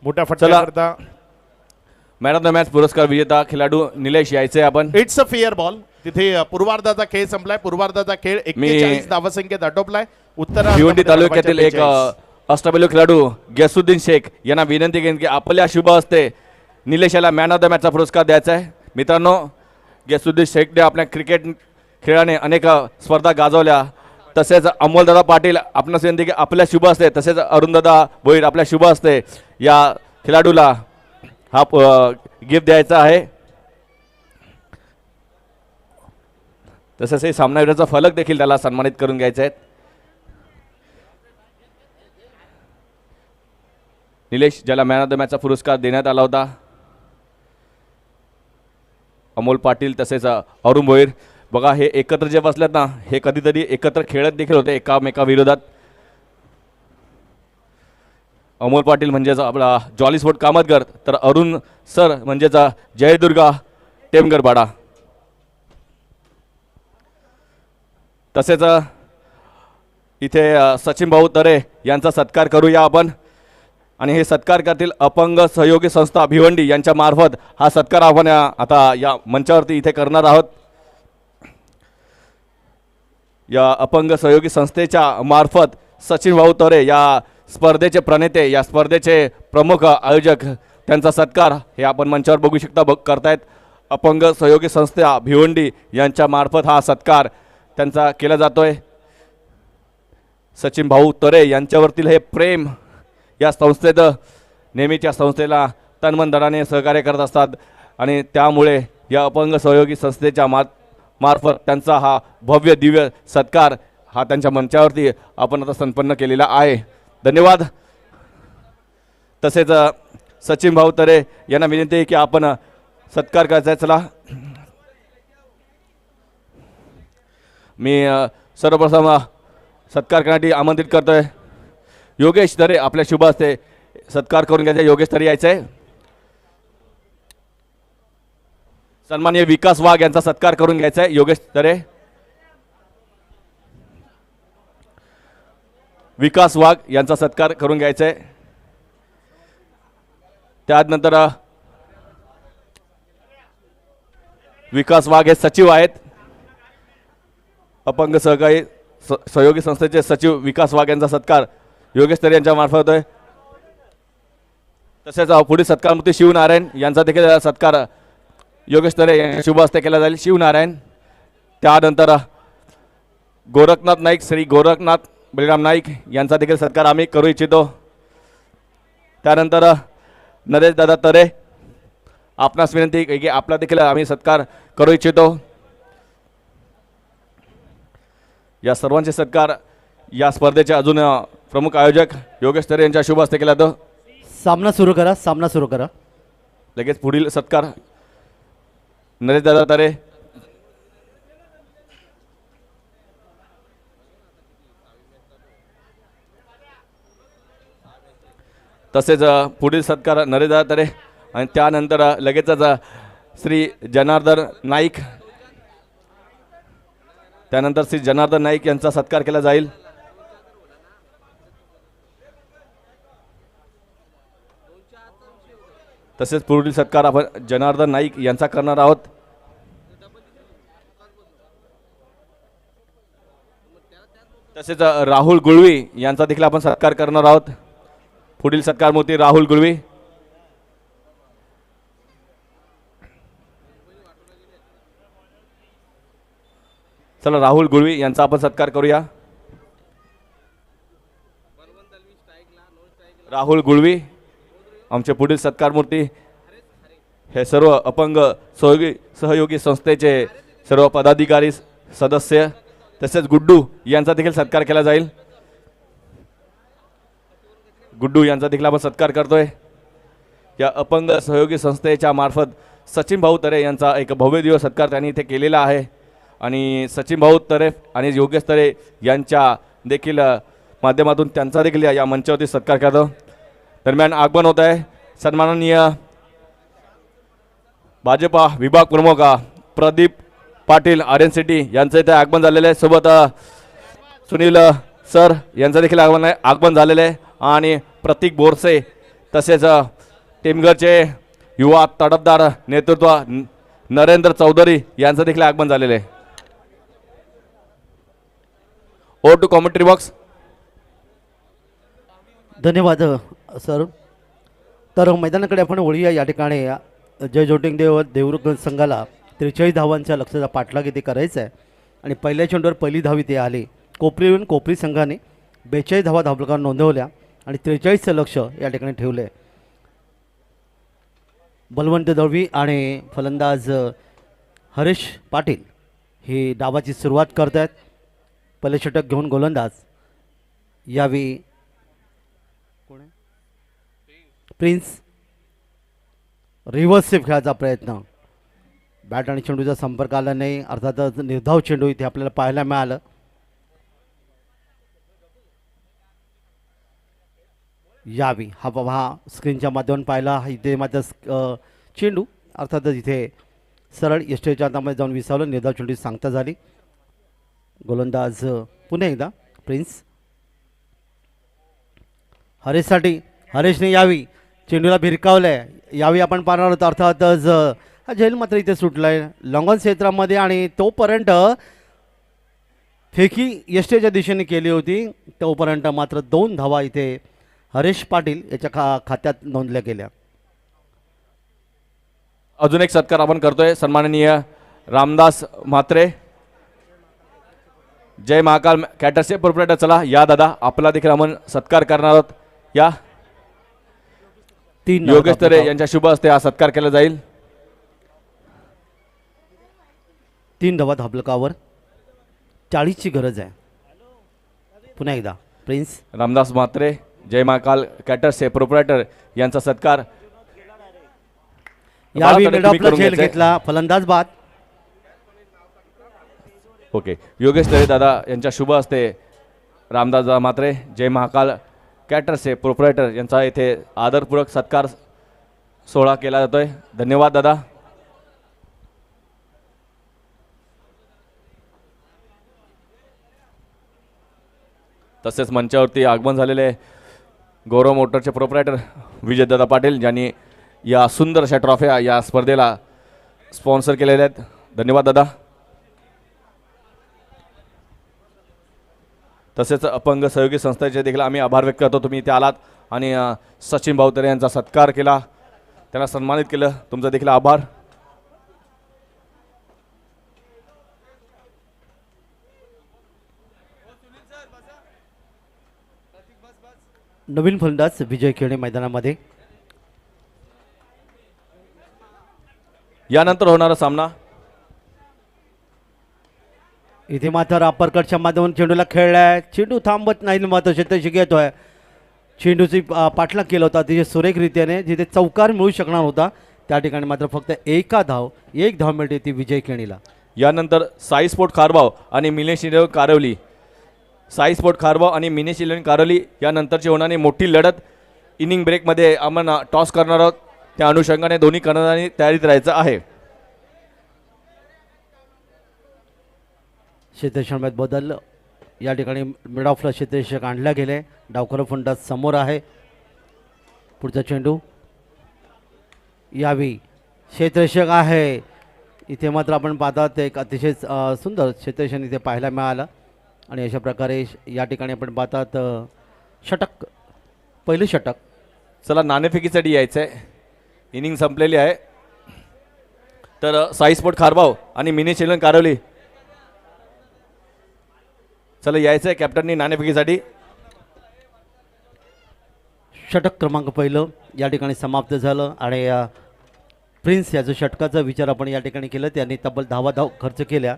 मोठ्या फटक्याकरता मॅन ऑफ द मॅच पुरस्कार विजेता खेळाडू निलेश यायचे आपण. It's a fair ball. तिथे पूर्वार्धाचा खेळ संपलाय. पूर्वार्धाचा खेळ 41 धावसंख्येत आटोपलाय. भिवंडी तालुक्यातील एक अष्टपैलू खेळाडू गॅसुद्दीन शेख यांना विनंती केली की आपल्या शुभ हस्ते निलेशाला मॅन ऑफ द मॅचचा पुरस्कार द्यायचा आहे. मित्रांनो, गॅसुद्दीन शेखने आपल्या क्रिकेट खेळाने अनेक स्पर्धा गाजवल्या. तसेच अमोलदादा पाटील आपणास विनंती की आपल्या शुभ हस्ते, तसेच अरुणदादा भोईर आपल्या शुभ हस्ते या खेळाडूला हा गिफ्ट द्यायचा आहे. तसेच हे सामनावीराचा फलक देखील त्याला सन्मानित करून घ्यायचे आहेत. निलेश ज्याला मॅन ऑफ द मॅचचा पुरस्कार देण्यात आला होता, अमोल पाटील तसेच अरुण भोईर. बघा हे एकत्र जे बसल्यात ना, हे कधीतरी एकत्र खेळत देखील होते एकामेकाविरोधात. अमोल पाटील म्हणजेच आपला जॉली स्पोर्ट कामतगर, तर अरुण सर म्हणजेच जयदुर्गा टेमगरबाडा. तसेच इथे सचिन भाऊ तरे यांचा सत्कार करूया आपण. आणि हे सत्कार करतील अपंग सहयोगी संस्था भिवंडी यांच्या मार्फत हा सत्कार आपण आता या मंचावरती इथे करणार आहोत. या अपंग सहयोगी संस्थेच्या मार्फत सचिन भाऊ तरे या स्पर्धेचे प्रणेते, या स्पर्धेचे प्रमुख आयोजक, त्यांचा सत्कार हे आपण मंचावर बघू शकता करतायत. अपंग सहयोगी संस्था भिवंडी यांच्या मार्फत हा सत्कार त्यांचा केला जातोय. सचिन भाऊ तरे यांच्यावरतील हे प्रेम, या संस्थेत नेहमीच्या संस्थेला तनमनधनाने सहकार्य करत असतात आणि त्यामुळे या अपंग सहयोगी संस्थेच्या मार्फत त्यांचा हा भव्य दिव्य सत्कार हा त्यांच्या मंचावरती आपण आता संपन्न केलेला आहे. धन्यवाद. तसेच सचिन भाऊ तरे यांना विनंती आहे की आपण सत्कार करायचा. चला मी सर्वप्रथम सत्कार करण्यासाठी आमंत्रित करतोय योगेश तरे. आपल्या शुभ हस्ते सत्कार करून घ्यायचा. योगेश तरे यायचं आहे. सन्माननीय विकास वाघ यांचा सत्कार करून घ्यायचा आहे. योगेश तरे, विकास वाघ यांचा सत्कार करून घ्यायचा आहे. त्यानंतर विकास वाघ हे सचिव आहेत अपंग सहकारी सहयोगी संस्थेचे सचिव विकास वाघ यांचा सत्कार योगेश तरे यांच्या मार्फत होतोय. तसेच पुढील सत्कारमूर्ती शिवनारायण यांचा देखील सत्कार योगेश तरे यांच्या शुभ हस्ते केला जाईल. शिवनारायण. त्यानंतर गोरखनाथ नाईक, श्री गोरखनाथ बळीराम नाईक यांचा देखील सत्कार आम्ही करू इच्छितो. त्यानंतर नरेश दादा तरे, आपणास विनंती की आपला देखील आम्ही सत्कार करू इच्छितो. या सर्वांचे सत्कार या स्पर्धेचे अजून प्रमुख आयोजक योगेश तरे यांच्या शुभ हस्ते केला जातो. सामना सुरू करा, सामना सुरू करा. लगेच पुढील सत्कार नरेश दादा तरे. तसेच पुढील सत्कार नरेश दादा तरे आणि त्यानंतर लगेचच श्री जनार्दन नाईक, त्यानंतर श्री जनार्दन नाईक यांचा सत्कार केला जाईल. तसेच पुढील सत्कार आपण जनार्दन नाईक यांचा करणार आहोत. तसेच राहुल गुळवी यांचा देखील आपण सत्कार करणार आहोत. पुढील सत्कार मूर्ती राहुल गुळवी. चला राहुल गुळवी यांचा आपण सत्कार करूया. राहुल गुळवी आमचे पुढील सत्कार मूर्ती. हे सर्व अपंग सहयोगी संस्थेचे सर्व पदाधिकारी सदस्य तसेच गुड्डू यांचा देखील सत्कार केला जाईल. गुड्डू यांचा देखील आपण सत्कार करतोय. या अपंग सहयोगी संस्थेच्या मार्फत सचिन भाऊ तरे यांचा एक भव्य दिवस सत्कार त्यांनी इथे केलेला आहे आणि सचिन भाऊ तरे आणि योगेश तरे यांच्या देखील माध्यमातून त्यांचा देखील या मंचावरती सत्कार करतो. दरम्यान आगमन होत आहे सन्माननीय भाजपा विभाग प्रमुख प्रदीप पाटील RNCT यांचं इथे आगमन झालेलं आहे. सोबत सुनील सर यांचं देखील आगमन झालेलं आहे आणि प्रतीक बोरसे तसेच टेमघरचे युवा तडफदार नेतृत्व नरेंद्र चौधरी यांचं देखील आगमन झालेलं आहे. Over to commentary box. धन्यवाद सर. तर मैदानाकडे आपण वळूया. या ठिकाणी जय जोटिंगदेव देवरुख संघाला 43 धावांच्या लक्ष्याचा पाठलाग इथे करायचा आहे आणि पहिल्या चेंडूवर पहिली धाव इथे आली. कोपरीहून कोपरी संघाने 42 धावा धावफलकावर नोंदवल्या आणि 43चं लक्ष या ठिकाणी ठेवलं आहे. बलवंत दळवी आणि फलंदाज हरीश पाटील ही डावाची सुरुवात करत आहेत. पहिले षटक घेऊन गोलंदाज यावी प्रिन्स. रिव्हर्स स्वीप खेळायचा प्रयत्न. बॅट आणि चेंडूचा संपर्क आला नाही. अर्थातच निर्धाव चेंडू इथे आपल्याला पाहायला मिळालं. यावी हा स्क्रीनच्या माध्यमातून पाहिला. इथे मात्र चेंडू अर्थातच इथे सरळ यष्टीच्या हातामध्ये जाऊन विसावलं. निर्धाव चेंडू सांगता झाली. गोलंदाज पुन्हा एकदा प्रिन्स. हरेशसाठी. हरेशने यावी चेंडूला भिरकावलंय. यावी आपण पाहणार होतो. अर्थातच हा झेल मात्र इथे सुटलाय लॉंगॉन क्षेत्रामध्ये आणि तोपर्यंत फेकी यष्टीच्या दिशेने केली होती. तोपर्यंत मात्र 2 धावा इथे हरीश पाटील याच्या खात्यात नोंदल्या गेल्या. अजून एक सत्कार आपण करतोय सन्माननीय रामदास म्हात्रे जय महाकाल कॅटर्सचे प्रोप्रायटर. चला या दादा आपला देखील आपण सत्कार करणार आहोत. या 3 योगेश तरे यांच्या शुभ हस्ते हा सत्कार केला जाईल. 3 धावा धावफलकावर 40ची गरज आहे. पुन्हा एकदा प्रिन्स. रामदास म्हात्रे जय महाकाल कॅटर्सचे प्रोप्रायटर यांचा सत्कार. यावी मिडऑफला झेल घेतला. फलंदाज बाद. ओके. योगेश तरे दादा यांच्या शुभ हस्ते रामदास म्हात्रे जय महाकाल कॅटर्सचे प्रोप्रायटर यांचा इथे आदरपूर्वक सत्कार सोहळा केला जातोय. धन्यवाद दादा. तसेच मंचावरती आगमन झालेले गौरव मोटरचे प्रोप्रायटर विजयदादा पाटील ज्यांनी या सुंदर अशा ट्रॉफ्या या स्पर्धेला स्पॉन्सर केलेल्या आहेत. धन्यवाद दादा. तसेच अपंग सहयोगी संस्थेचे देखील आम्ही आभार व्यक्त करतो. तुम्ही इथे आलात आणि सचिन भाऊतरे यांचा सत्कार केला, त्यांना सन्मानित केलं, तुमचा देखील आभार. नवीन फलंदाज विजय खेणे मैदानामध्ये. यानंतर होणारा सामना इथे मात्र अपरकटच्या माध्यमातून चेंडूला खेळलाय. चेंडू थांबत नाही, मात्र शेतशी घेतोय. चेंडूची पाठलाग केला होता तिथे सुरेखरित्याने, जिथे चौकार मिळू शकणार होता त्या ठिकाणी मात्र फक्त एक धाव मिळते ती विजय खेणीला. यानंतर साई स्पोर्ट खारबाव आणि मिनेश इलेव्हन कारवली. साई स्पोर्ट खारबाव आणि मिनेश इलेव्हन कारवली यानंतरची होणारी मोठी लढत इनिंग ब्रेकमध्ये आपण टॉस करणार आहोत. त्या अनुषंगाने दोन्ही कर्णधारांनी तयारीत राहायचं आहे. क्षेत्रक्षणात बदल या ठिकाणी मिड ऑफला क्षेत्ररक्षक आणल्या गेले. डावखुरा फलंदाज समोर आहे. पुढचा चेंडू यावी क्षेत्ररक्षक आहे. इथे मात्र आपण पाहतात एक अतिशय सुंदर क्षेत्ररक्षण इथे पाहायला मिळालं आणि अशा प्रकारे या ठिकाणी आपण पाहतात षटक, पहिलं षटक. चला नाणेफेकीसाठी यायचं आहे, इनिंग संपलेली आहे. तर साई स्पोर्ट खारबाव आणि मिनेश इलेव्हन कारवली, चला यायचं आहे कॅप्टननी नाणेफेकीसाठी. षटक क्रमांक पहिलं या ठिकाणी समाप्त झालं आणि प्रिन्स याचं षटकाचा विचार आपण या ठिकाणी केलं. त्यांनी तब्बल 10 धाव खर्च केल्या.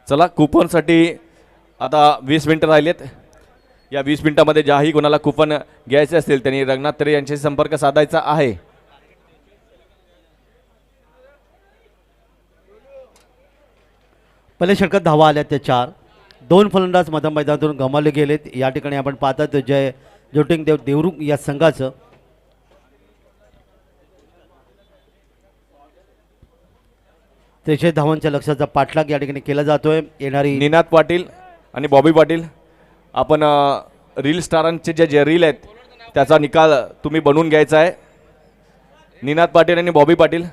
चला कुपनसाठी आता 20 मिनिटं राहिलेत. या 20 मिनिटामध्ये ज्याही कोणाला कुपन घ्यायचे असतील त्यांनी रंगनाथ तरे यांच्याशी संपर्क साधायचा आहे. पहिल्या षटकात धावा आल्या त्या 4. 2 फलंदाज मैदानातून गमावले गेलेत. या ठिकाणी आपण पाहतात जय जोटिंगदेव देवरुख या संघाचं 43 धावांच्या लक्ष्याचा पाठलाग या ठिकाणी केला जातोय. येणारी निनाद पाटील आणि बॉबी पाटील, आपण रील स्टारांचे जे रील आहेत त्याचा निकाल तुम्ही बनवून घ्यायचा आहे. निनाद पाटील आणि बॉबी पाटील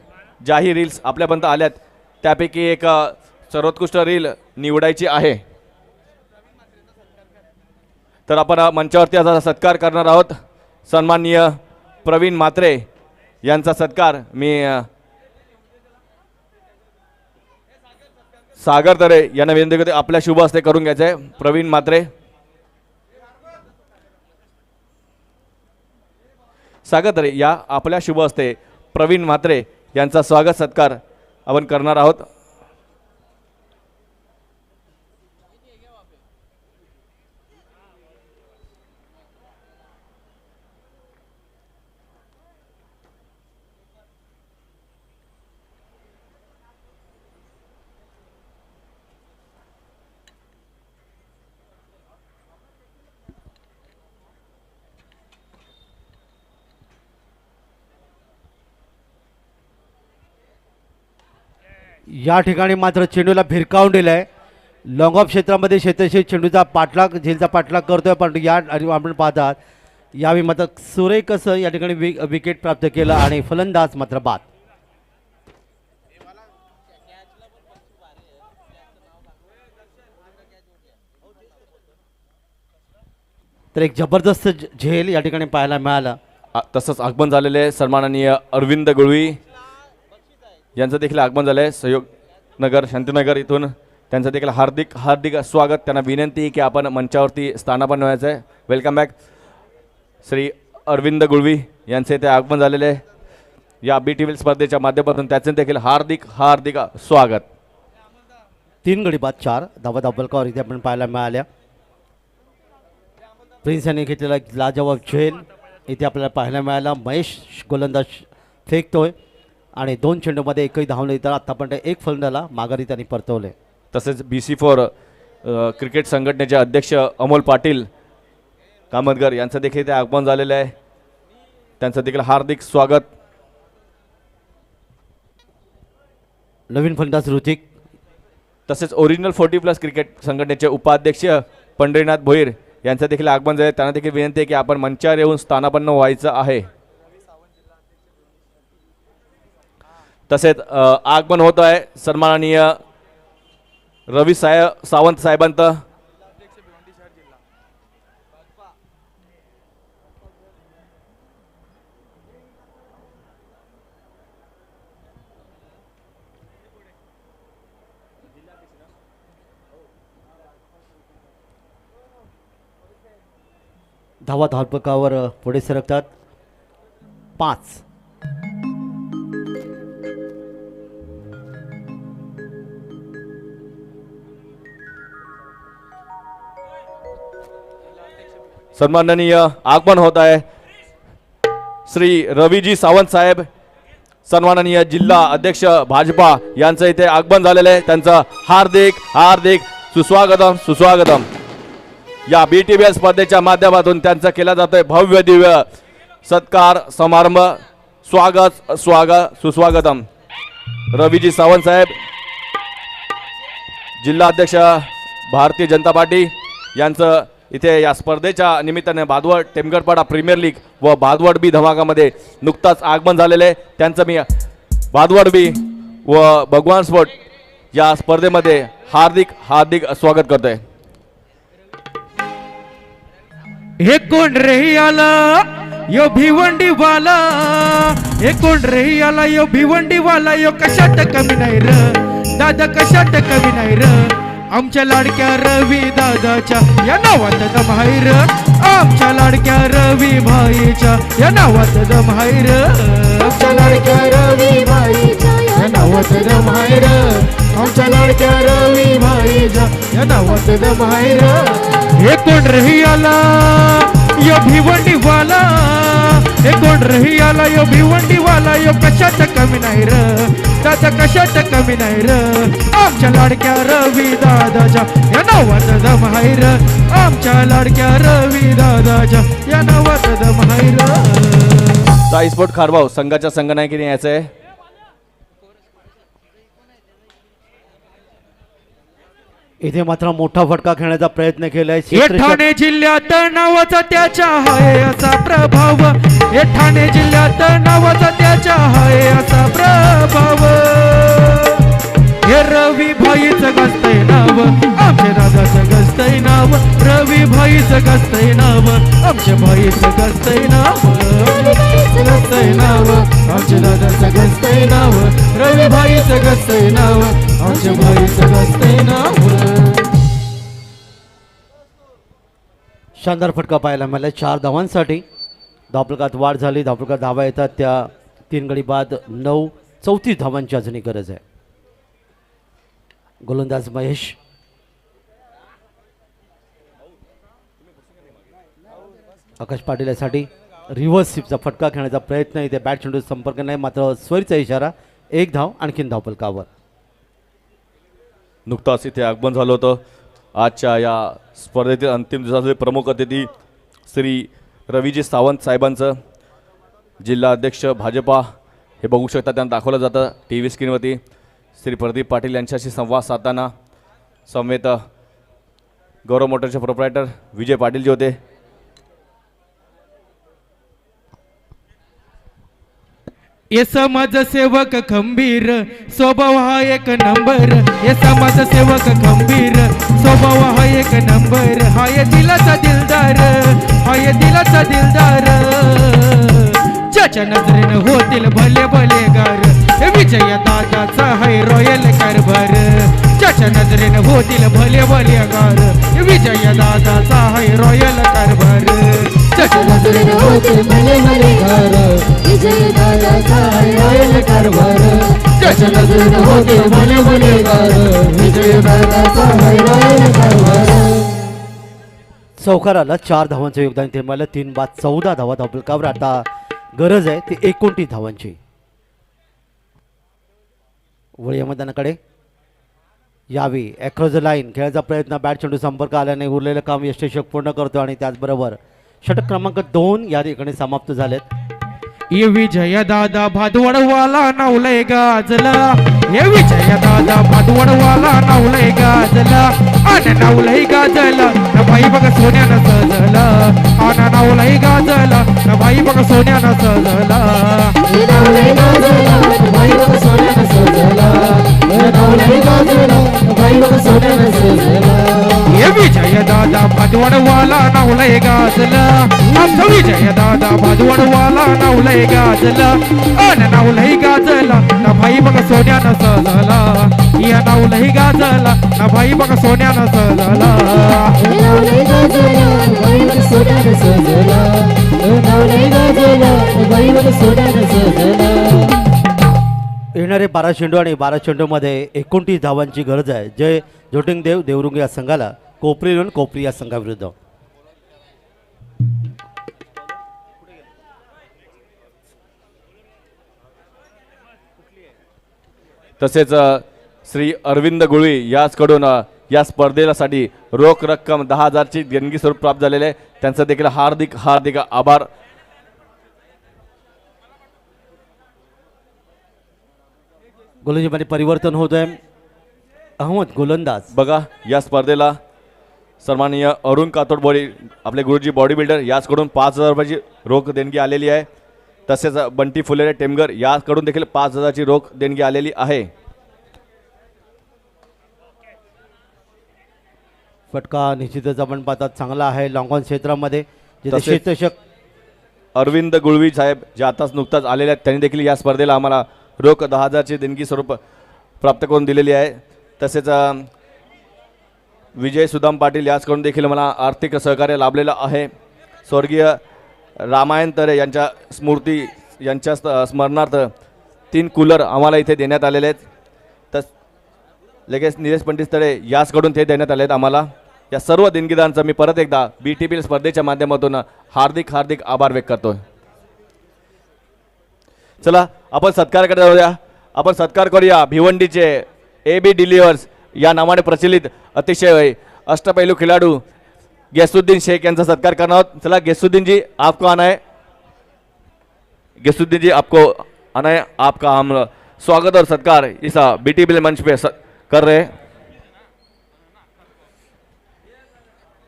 ज्याही रील्स आपल्यापर्यंत आल्यात त्यापैकी एक सर्वोत्कृष्ट रील निवडायची आहे. तर आपण मंचावरती आता सत्कार करणार आहोत. सन्माननीय प्रवीण म्हात्रे यांचा सत्कार मी सागर तरे यांना विनंती करते आपल्या शुभ हस्ते करून घ्यायचं आहे. प्रवीण म्हात्रे, सागर तरे या आपल्या शुभ हस्ते प्रवीण म्हात्रे यांचा स्वागत सत्कार आपण करणार आहोत. या ठिकाणी मात्र चेंडूला भिरकावून दिलाय. लॉंग ऑफ क्षेत्रामध्ये क्षेत्रक्षक चेंडूचा पाठलाग झेलचा पाठलाग करतोय, पण या आपण पाहतात यावेळी मात्र सुरेख असं या ठिकाणी विकेट प्राप्त केलं आणि फलंदाज मात्र बाद. तर एक जबरदस्त झेल या ठिकाणी पाहायला मिळाला. तसंच आगमन झालेले सन्माननीय अरविंद गुळवी यांचं देखील आगमन झालं आहे. सहयोग नगर शांतीनगर इथून त्यांचं देखील हार्दिक हार्दिक स्वागत. त्यांना विनंती की आपण मंचावरती स्थानापन्न व्हायचं आहे. Welcome back. श्री अरविंद गुळवी यांचे ते आगमन झालेले आहे. या BTV स्पर्धेच्या माध्यमातून त्याचे देखील हार्दिक हार्दिक स्वागत. 3 गडी बाद 4 धावा धाबलकावर इथे आपण पाहायला मिळाल्या. प्रिन्स यांनी घेतलेला लाजवाब झेल इथे आपल्याला पाहायला मिळाला. महेश गोलंदाज फेकतोय आणि 2 चेंडूमध्ये एकही धाव नाही, तर आतापर्यंत 1 फलंदाला माघारी त्यांनी परतवले. तसेच BC4 क्रिकेट संघटनेचे अध्यक्ष अमोल पाटील कामतगर यांचं देखील ते आगमन झालेलं आहे. त्यांचं देखील हार्दिक स्वागत. नवीन फलंदाज ऋतिक. तसेच ओरिजिनल 40+ क्रिकेट संघटनेचे उपाध्यक्ष पंढरीनाथ भोईर यांचं देखील आगमन झाले. त्यांना देखील विनंती आहे की आपण मंचावर येऊन स्थानापन्न व्हायचं आहे. तसेच आगमन होत आहे सन्माननीय रवी सावंत साहेबांत धावा धावपकावर पुढे सरकतात 5. सन्माननीय आगमन होत आहे श्री रवीजी सावंत साहेब, सन्माननीय जिल्हा अध्यक्ष भाजपा यांचं इथे आगमन झालेलं आहे. त्यांचं हार्दिक हार्दिक सुस्वागतम सुस्वागतम. या BTBL स्पर्धेच्या माध्यमातून त्यांचा केला जातोय भव्य दिव्य सत्कार समारंभ. स्वागत स्वागत सुस्वागतम. रवीजी सावंत साहेब, जिल्हा अध्यक्ष भारतीय जनता पार्टी यांचं इथे या स्पर्धेच्या निमित्ताने भादवड टेमगडपाडा प्रीमियर लीग व भादवड बी धमाकामध्ये नुकताच आगमन झालेले आहे. त्यांचं मी भादवड बी व भगवान स्पोर्ट या स्पर्धेमध्ये हार्दिक हार्दिक स्वागत करतोय. हे कोण रे आला यो भिवंडी वाला, हे कोण रे आला यो भिवंडी वाला, यो कशात कमी नाही र दादा, कशात कमी नाही र. आमच्या लाडक्या रवी दादाच्या या नावात दम आहे र, आमच्या लाडक्या रवी भाईच्या या नावात दम आहे र, आमच्या लाडक्या रवी भाईच्या या नावात दम आहे र, आमच्या लाडक्या रवी भाईच्या या नावात दम आहे र. हे कोण रे आला यो भिवंडी वाला, हे कोण रे आला यो भिवंडी वाला, यो कशात कमी नाही र दादा, कशात कमी नाही र. आमच्या लाडक्या रवी दादाच्या या नावात दम आहे र, आमच्या लाडक्या रवी दादाच्या या नावात दम आहे र. साई स्पोर्ट खारभाऊ संघाच्या संघनायकीने यायचं आहे. इथे मात्र मोठा फटका खेळण्याचा प्रयत्न केलाय. हे ठाणे जिल्ह्यात नावाचा त्याच्या आहे असा प्रभाव, हे ठाणे जिल्ह्यात नावाचा त्याच्या आहे असा प्रभाव. हे रवी भाईचं गस्तय नाव, आमच्या दादाचं गस्तय नाव, रवी भाईचं गस्तय नाव, आमच्या भाईचं गस्तय नाव, गस्तय नाव, आमच्या दादाचं गस्तय नाव, रवी भाईचं गस्तय नाव, आमच्या भाईचं गस्तय नाव. शानदार फटका पाहायला मिळाला 4 धावांसाठी. धावफलकात वाढ झाली. धावफलकात धावा येतात त्या 3 गडी बाद 9 34 धावांची अजूनही गरज आहे. गोलंदाज महेश, आकाश पाटील यासाठी रिव्हर्स स्वीपचा फटका खेळण्याचा प्रयत्न. इथे बॅट चेंडू संपर्क नाही, मात्र स्वरीचा इशारा. 1 धाव आणखीन धावफलकावर. नुकताच इथे आगमन झालं होतं. आजच्या या स्पर्धेतील अंतिम दिवसाचे प्रमुख अतिथी श्री रवीजी सावंत साहेबांचं, जिल्हा अध्यक्ष भाजपा हे बघू शकता, त्यांना दाखवलं जातं TV स्क्रीनवरती. श्री प्रदीप पाटील यांच्याशी संवाद साधताना समवेत गौरव मोटरचे प्रोप्रायटर विजय पाटील जे होते. ये समाजसेवक खंबीर स्वभाव हा एक नंबर, ये समाजसेवक खंबीर स्वभाव हा एक नंबर, हा ये दिलाचा दिलदार, हा ये दिलाचा दिलदार. ज्याच्या नजरेनं होतील भले भले गार, हे विजय दादाचा हाय रॉयल कारभार. ज्याच्या नजरेनं होतील भले भले गार, हे विजय दादाचा हाय रॉयल कारभार. ज्याच्या नजरेनं होतील भले भले गार, विजय दादाचा हाय रॉयल कारभार. ज्याच्या नजरेनं होतील भले भले गार, विजय दादाचा हाय रॉयल कारभार. चौकाराला 4 धावांचं योगदान इथे मिळालं. 3 बाद 14 धावा धावफलकावर. आता गरज आहे ती 29 धावांची. वळीया मैदानाकडे यावी. अक्रॉस द लाईन खेळायचा प्रयत्न. बॅट चेंडू संपर्क आल्याने उरलेलं काम यशस्वी पूर्ण करतो आणि त्याचबरोबर षटक क्रमांक 2 या ठिकाणी समाप्त झालेत. ये विजय दादा भादवडवाला नावलय गाजला, ये विजय दादा भादवडवाला नावलय गाजला, आन नावलय गाजला न बाई बघ सोन्यानं सजला, आन नावलय गाजला न बाई बघ सोन्यानं सजला, नावलय गाजला न बाई बघ सोन्यानं सजला, नावलय गाजला बाई बघ सोन्यानं सजला हे विजय दादा भादवडवाला नावलंय गाजलं आमचं विजय दादा भादवडवाला नावलंय गाजलं अन नावलंय गाजलं ना भाई बघ सोन्यानं सजला या नावलंय गाजलं ना भाई बघ सोन्यानं सजला नावलंय गाजला बाई बघ सोन्यानं सजला नावलंय गाजला बाई बघ सोन्यानं सजला येणारे 12 चेंडू आणि 12 चेंडूमध्ये 29 धावांची गरज आहे. जय जोटिंग देव देवरुंग या संघाला कोपरी या संघाविरुद्ध. तसेच श्री अरविंद गुळवी याचकडून या स्पर्धेसाठी रोख रक्कम 10,000ची देणगी स्वरूप प्राप्त झालेले आहे. त्यांचं देखील हार्दिक हार्दिक आभार. गोलंदाजीमध्ये परिवर्तन होत आहे. अहमद गोलंदाज. बघा या स्पर्धेला सन्माननीय अरुण कातोड बॉडी आपले गुरुजी बॉडी बिल्डर याचकडून 5,000 रुपयाची रोख देणगी आलेली आहे. तसेच बंटी फुलेरे टेमगर याचकडून देखील 5,000ची रोख देणगी आलेली आहे. फटका निश्चितच आपण पाहतात चांगला आहे लॉंग ऑन क्षेत्रामध्ये. जिथे तसेच क्षेत्ररक्षक अरविंद गुळवी साहेब जे आताच नुकताच आलेले आहेत त्यांनी देखील या स्पर्धेला आम्हाला रोख 10,000ची देणगी स्वरूप प्राप्त करून दिलेली आहे. तसेच विजय सुदाम पाटील याचकडून देखील मला आर्थिक सहकार्य लाभलेलं आहे. स्वर्गीय रामायण तरे यांच्या स्मृती यांच्या स्मरणार्थ 3 कूलर आम्हाला इथे देण्यात आलेले आहेत. लगेच निलेश पंडित तळे याचकडून ते देण्यात आले आहेत आम्हाला. या सर्व देणगीदारांचा मी परत एकदा BTPL स्पर्धेच्या माध्यमातून हार्दिक हार्दिक आभार व्यक्त करतो. चला आपण सत्कारकडे जाऊया. आपण सत्कार करूया भिवंडीचे AB डिलिव्हर्स या नावाने प्रचलित अतिशय अष्टपैलू खिलाडू गेसुद्दीन शेख यांचा सत्कार करणार आहोत. चला गेसुद्दीन जी आपको आना है. गेसुद्दीन जी आपको आना है. आपका हम स्वागत और सत्कार इस BTPL मंच पे कर रहे हैं.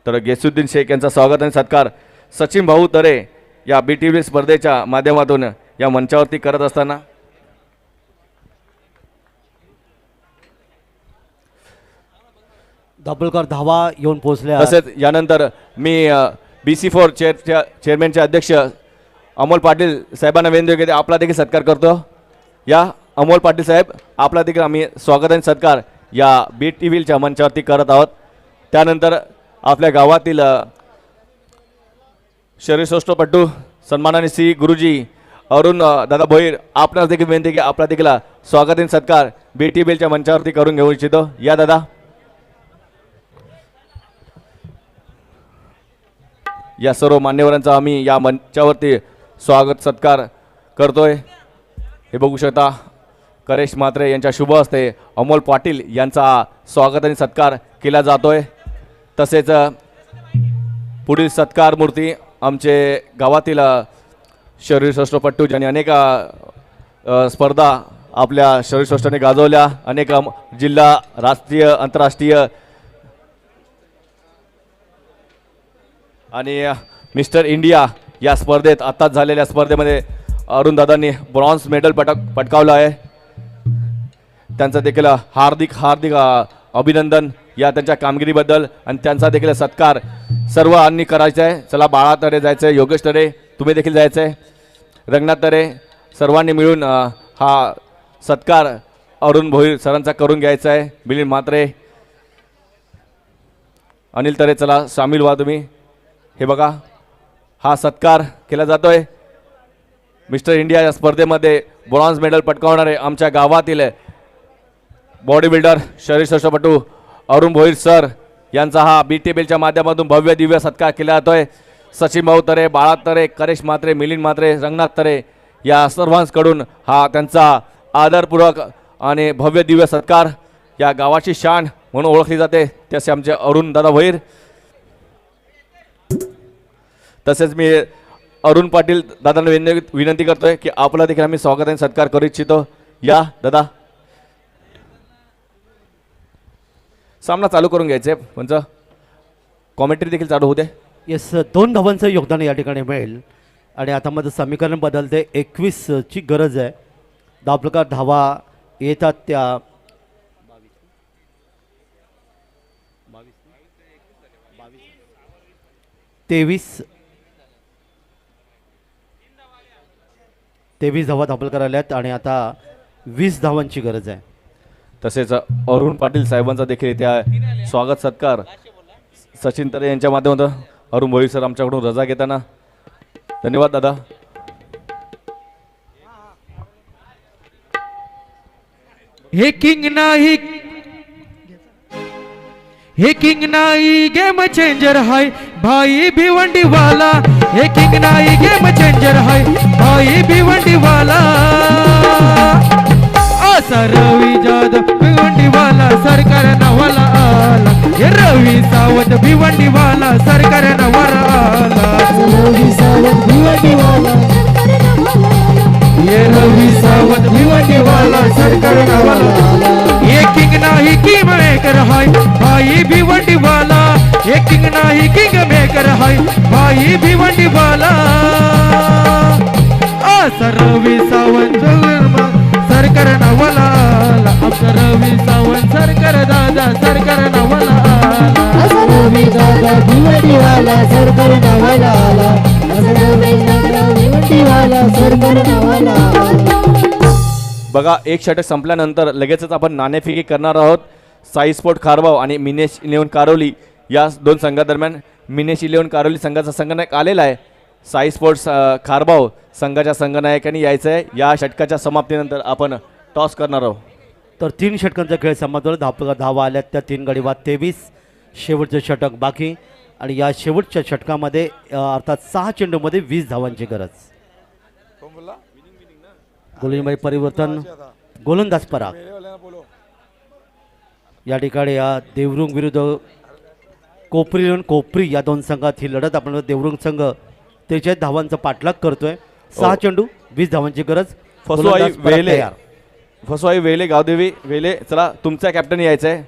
तर गेसुद्दीन शेख यांचा स्वागत आणि सत्कार सचिन भाऊ तरे या BTPL स्पर्धेच्या माध्यमातून या मंचावरती करत असताना दाभोलकर धावा येऊन पोहोचल्या. तसेच यानंतर मी BC4 चेअरमॅनचे अध्यक्ष अमोल पाटील साहेबांना विनंती आपला देखील सत्कार करतो. या अमोल पाटील साहेब आपला देखील आम्ही स्वागत आणि सत्कार या BTPLच्या मंचावरती करत आहोत. त्यानंतर आपल्या गावातील शरीरसौष्ठवपटू सन्मानाने श्री गुरुजी अरुण दादा भोईर आपणास देखील विनंती की आपला देखील स्वागत आणि सत्कार BTPLच्या मंचावरती करून घेऊ इच्छितो. या दादा. या सर्व मान्यवरांचा आम्ही या मंचावरती स्वागत सत्कार करतोय. हे बघू शकता करेश म्हात्रे यांच्या शुभ हस्ते अमोल पाटील यांचा स्वागत आणि सत्कार केला जातोय. तसेच पुढील सत्कार मूर्ती आमचे गावातील शरीरसौष्ठवपटू ज्यांनी अनेक स्पर्धा आपल्या शरीरसौष्ठवाने गाजवल्या. अनेक जिल्हा राष्ट्रीय आंतरराष्ट्रीय आणि मिस्टर इंडिया या स्पर्धेत आत्ताच झालेल्या स्पर्धेमध्ये अरुणदादांनी ब्रॉन्झ मेडल पटकावलं आहे. त्यांचं देखील हार्दिक हार्दिक अभिनंदन या त्यांच्या कामगिरीबद्दल आणि त्यांचा देखील सत्कार सर्वांनी करायचा आहे. चला बाळा तरे जायचं आहे, योगेश तरे तुम्ही देखील जायचं आहे, रंगनाथ तरे सर्वांनी मिळून हा सत्कार अरुण भोईर सरांचा करून घ्यायचा आहे. मिलिंद म्हात्रे, अनिल तरे चला सामील व्हा तुम्ही. हे बघा हा सत्कार केला जातोय. मिस्टर इंडिया या स्पर्धेमध्ये ब्रॉन्झ मेडल पटकावणारे आमच्या गावातील बॉडी बिल्डर शरीरसौष्ठवपटू अरुण भोईर सर यांचा हा BTPLच्या माध्यमातून भव्य दिव्य सत्कार केला जातोय. सचिन भाऊ तरे, बाळा तरे, करेश म्हात्रे, मिलिंद म्हात्रे, रंगनाथ तरे या सर्वांकडून हा त्यांचा आदरपूर्वक आणि भव्य दिव्य सत्कार या गावाची शान म्हणून ओळखली जाते तसे आमचे अरुण दादा भोईर. तसेच मी अरुण पाटील दादांना विनंती करतोय की आपला देखील आम्ही स्वागत आणि सत्कार करू इच्छितो. या दादा. सामना चालू करून घ्यायचे म्हणजे कॉमेंट्री देखील चालू होते. येस 2 धावांचं योगदान या ठिकाणी मिळेल आणि आता माझं समीकरण बदलते. 21ची गरज आहे. दाभोलकर धावा येतात त्या 23 धावा धापल करायला आहेत आणि आता 20 धावांची गरज आहे. तसेच अरुण पाटील साहेबांचा देखील इथे स्वागत सत्कार सचिन तरे यांच्या माध्यमातून अरुण भोईर सर आमच्याकडून रजा घेताना. धन्यवाद दादा. हे किंग नाही गेम चेंजर हाय भाई भिवंडी वाला. हे किंग नाही गेम चेंजर हाय भाई भिवंडी वाला. असा रवी जाधव भिवंडी वाला सरकार नवाला आला. हे रवी सावंत भिवंडी वाला सरकार नवाला आला. रवी सावंत भिवंडी वाला ये रवी सावंत भिवंडी वाला सरकार नवाला. ये किंग नाही किंग मेकर हाय भाई भिवंडी वाला. ये किंग नाही किंग मेकर हाय भाई भिवंडी वाला. असा रवी सावंत सरकार नवाला आला. आमचा रवी सावंत सरकार दादा सरकार नवाला आला. असा रवी दादा भिवंडी वाला सरकार नवाला आला. असा रवी दादा भिवंडी वाला सरकार नवाला आला. बघा एक षटक संपल्यानंतर लगेचच आपण नाणेफेकी करणार आहोत. साई स्पोर्ट खारबाव आणि मिनेश 11 कारोली या दोन संघादरम्यान. मिनेश 11 कारोली संघाचा संघनायक आलेला आहे. साई स्पोर्ट्स खारबाव संघाच्या संघनायकांनी यायचं आहे. या षटकाच्या समाप्तीनंतर आपण टॉस करणार आहोत. तर 3 षटकांचा खेळ समाप्त. धावा आल्यात त्या 3 गडी बाद 23. शेवटचं षटक बाकी आणि या शेवटच्या षटकामध्ये अर्थात 6 चेंडूमध्ये 20 धावांची गरज. गोलंदाजी परिवर्तन गोलंदाज पराग. या ठिकाणी या देवरुंग विरुद्ध कोपरी या दोन संघात ही लढत. आपण देवरुंग संघ 43 धावांचा पाठलाग करतोय. 6 चेंडू 20 धावांची गरज. गोलंदाज पराग तयार. फसवाई वेले गावदेवी वेले चला तुमचा कॅप्टन यायचं आहे.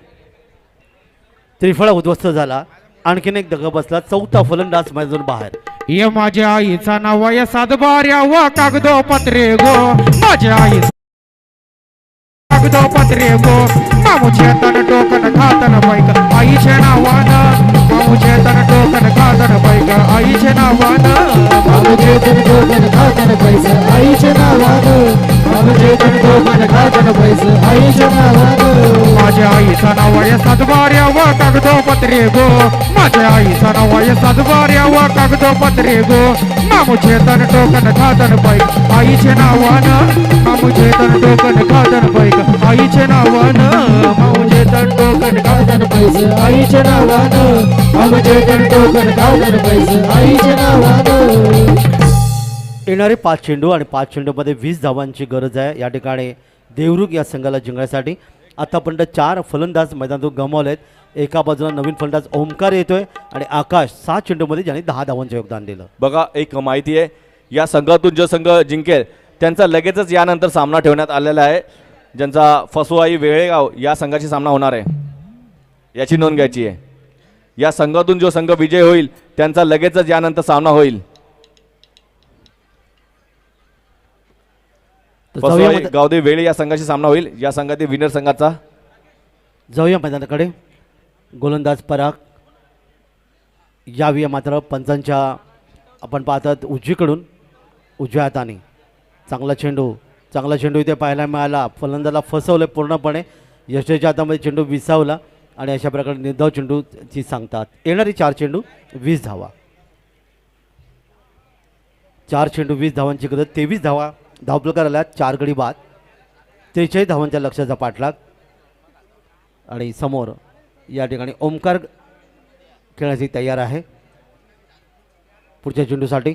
त्रिफळा उद्ध्वस्त झाला. आणखीन एक दगा बसला. 4था फलंदाज मैदानातून बाहेर. ये माझ्या आईचा नाव या सातबाऱ्या व कागदोपत्रे गो. माझ्या आई कागदोपत्रे गो. मामूचे तन टोकन खातन बैक आईच्या नावानं. मामूचे तन टोकन खातन बैक आईच्या नावानं. मामूचे तन टोकन खातन पैसे आईच्या नावानं. मामूचे तन टोकन खातन पैसे आईच्या नावानं. माझ्या आईचा नाव या सातबाऱ्या व कागदोपत्रे गो. माझ्या आईचा नाव या सातबाऱ्या व कागदोपत्रे गो. मामूचे तन टोकन खातन बैक आईच्या नावानं. मामूचे तन टोकन खातन बैक आईच्या नावानं. मामूचे तन टोकन खातन पैसे आईच्या नावानं. मामूचे तन टोकन खातन पैसे आईच्या नावानं. येणारे 5 चेंडू आणि 5 चेंडूमध्ये 20 धावांची गरज आहे. या ठिकाणी देवरुख या संघाला जिंकण्यासाठी आतापर्यंत 4 फलंदाज मैदानातून गमावलेत. एका बाजूला नवीन फलंदाज ओमकार येतोय आणि आकाश 6 चेंडूमध्ये ज्यांनी 10 धावांचं योगदान दिलं. बघा एक माहिती आहे या संघातून जो संघ जिंकेल त्यांचा लगेचच यानंतर सामना ठेवण्यात आलेला आहे. ज्यांचा फसवाई वेळेगाव या संघाशी सामना होणार आहे याची नोंद घ्यायची आहे. या संघातून जो संघ विजय होईल त्यांचा लगेचच यानंतर सामना होईल. फसवाई गावदे वेळे या संघाशी सामना होईल. या संघातील विनर संघाचा. जाऊया मैदानाकडे. गोलंदाज पराग यावी मात्र पंचांच्या आपण पाहतात उजवीकडून उजव्या हाताने चांगला चेंडू इथे पाहायला मिळाला. फलंदाला फसवलं पूर्णपणे. यशच्या हातामध्ये चेंडू विसावला आणि अशा प्रकारे निर्धाव चेंडूची सांगतात. येणारी 4 चेंडू 20 धावा. 4 चेंडू 20 धावांची गरज. 23 धावा धावपल करायला 4 गडी बाद. 43 धावांच्या लक्ष्याचा पाठलाग आणि समोर या ठिकाणी ओमकार खेळण्याची तयार आहे पुढच्या चेंडूसाठी.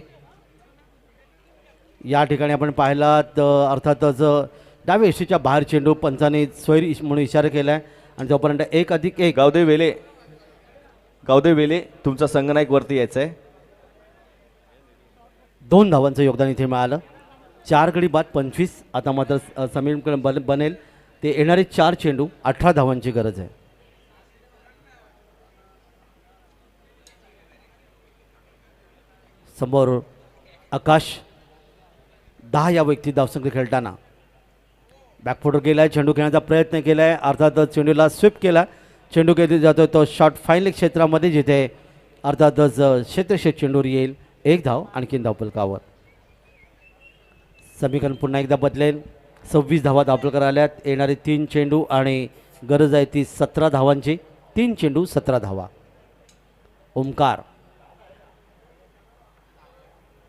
या ठिकाणी आपण पाहिलात अर्थातच डाव्या यष्टीच्या बाहेर चेंडू पंचाने स्वैर म्हणून इशारा केला आहे आणि जोपर्यंत 1+1. गावदे वेले तुमचा संघनायक वरती यायचं आहे. 2 धावांचं योगदान इथे मिळालं. 4 गडी बाद 25. आता मात्र समीकरण बनेल ते येणारे 4 चेंडू 18 धावांची गरज आहे. समोर आकाश 10 या व्यक्ती धावसंख्या खेळताना बॅकफुटवर गेला आहे. चेंडू खेळण्याचा प्रयत्न केला आहे. अर्थातच चेंडूला स्वीप केला. चेंडू केली जातो तो शॉट फाईनल क्षेत्रामध्ये जिथे अर्थातच क्षेत्रक्षेत्र चेंडूर येईल 1 धाव आणखीन धावफलकावर. समीकरण पुन्हा एकदा बदलेल. 26 धावा धावफलकार आल्यात. येणारे 3 चेंडू आणि गरज आहे ती 17 धावांची. 3 चेंडू 17 धावा. ओमकार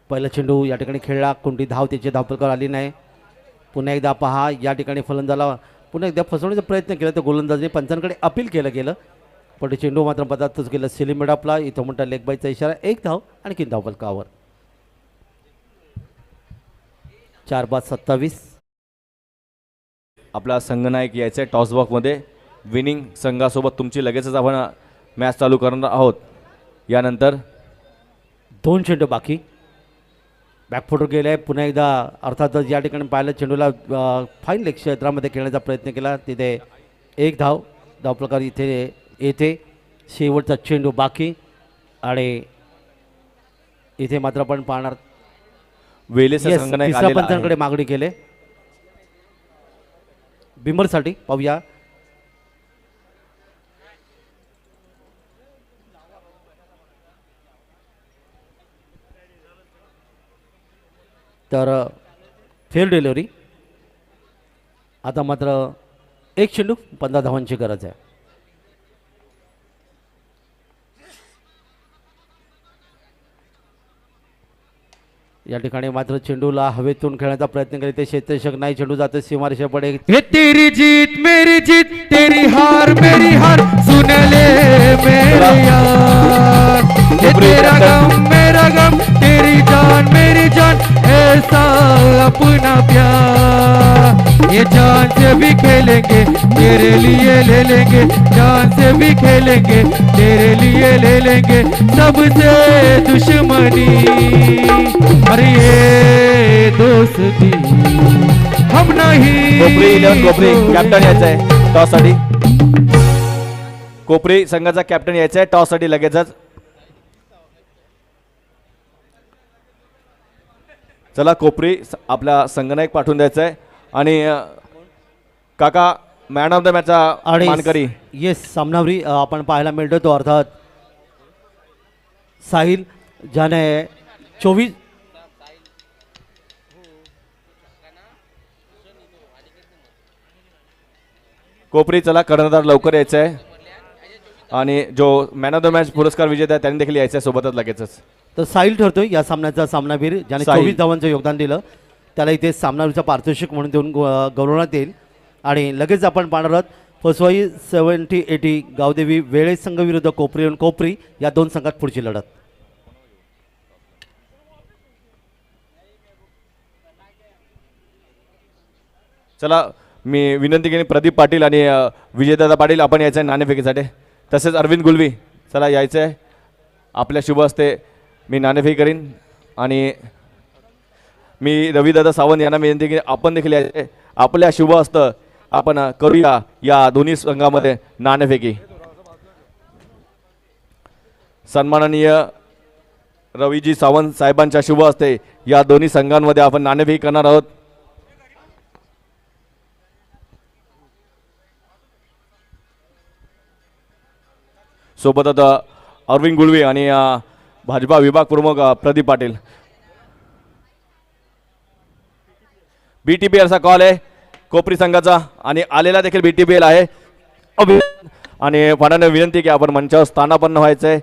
पहिला चेंडू या ठिकाणी खेळला. कोणती धाव त्याची धावफलकावर आली नाही. पुन्हा एकदा पहा या ठिकाणी फलंदाला पुन्हा एकदा फसवण्याचा प्रयत्न केला तर गोलंदाजाने पंचांकडे अपील केलं गेलं, पण ते चेंडू मात्र पदार्थच गेला. सेलिम मेडापला इथं मोठा लेग बायचा इशारा. 1 धाव आणखीन धावफलकावर. 4-5-27. आपला संघनायक यायचं आहे टॉसबॉक्समध्ये. विनिंग संघासोबत तुमची लगेचच आपण मॅच चालू करणार आहोत. यानंतर 2 चेंडू बाकी. बॅकफुटवर गेले आहे. पुन्हा एकदा अर्थातच या ठिकाणी पाहिलं चेंडूला फाईन लेग क्षेत्रामध्ये खेळण्याचा प्रयत्न केला. तिथे 1 धाव धावफलकार इथे येथे. शेवटचा चेंडू बाकी आणि इथे मात्र आपण पाहणार वेलेचा Yes, संघनायक तिसऱ्या आलेला पंचांकडे आहे. मागणी केले बिमरसाठी. पाहूया तर फेल डिलिव्हरी. आता मात्र 1 चेंडू 15 धावांची गरज आहे. या ठिकाणी मात्र चेंडूला हवेतून खेळण्याचा प्रयत्न केला ते क्षेत्ररक्षक नाही. चेंडू जातो सीमारेषेकडे. ये तेरी जीत मेरी जीत, तेरी हार मेरी हार, सुन ले मेरे यार. ये तेरा गम तेरी जान मेरी जान, ऐसा अपना प्यार. ये जान से भी खेलेंगे तेरे लिए ले लेंगे, जान से भी खेलेंगे तेरे लिए ले लेंगे, सबसे दुश्मनी अरे ये दोस्ती हम नहीं. कोपरी 11 कोपरी कॅप्टन यायचं आहे टॉससाठी. कोपरी संघाचा कॅप्टन यायचा आहे टॉससाठी लगेचच. चला कोपरी आपला संघनायक पाठवून द्यायचा आहे. आणि काका मॅन ऑफ द मॅचचा आणि मानकरी. येस सामनावरी आपण पाहायला मिळतो तो अर्थात साहिल, ज्याने 24 कोपरी चला कर्णधार लवकर यायचं आहे. आणि जो मॅन ऑफ द मॅच पुरस्कार विजेता आहे त्यांनी देखील यायचं आहे सोबतच लगेचच. तर साहिल ठरतोय या सामन्याचा सामनावीर, ज्याने साहिल. 24 धावांचं योगदान दिलं. त्याला इथे सामनावीरचा पारितोषिक म्हणून देऊन गौरवण्यात येईल. आणि लगेच आपण पाहणार आहोत फसवाई 70-80 गावदेवी वेळे संघ विरुद्ध कोपरी आणि कोपरी या 2 संघात पुढची लढत. चला मी विनंती केली प्रदीप पाटील आणि विजयदादा पाटील आपण यायचं आहे नाणेफेकीसाठी. तसेच अरविंद गुलवी चला यायचं आहे. आपल्या शुभ हस्ते मी नाणेफेकी करीन. आणि मी रविदादा सावंत यांना विनंती केली आपण देखील यायचं आहे. आपल्या शुभ हस्त आपण करूया या दोन्ही संघामध्ये नाणेफेकी. सन्माननीय रवीजी सावंत साहेबांच्या शुभ हस्ते या दोन्ही संघांमध्ये आपण नाणेफेकी करणार आहोत. सोबतच अरविंद गुळवी आणि भाजपा विभाग प्रमुख प्रदीप पाटील. BTPLचा कॉल आहे कोपरी संघाचा आणि आलेला देखील BTPL आहे. आणि पाण्याने विनंती की आपण मंचावर स्थानापन्न व्हायचं आहे.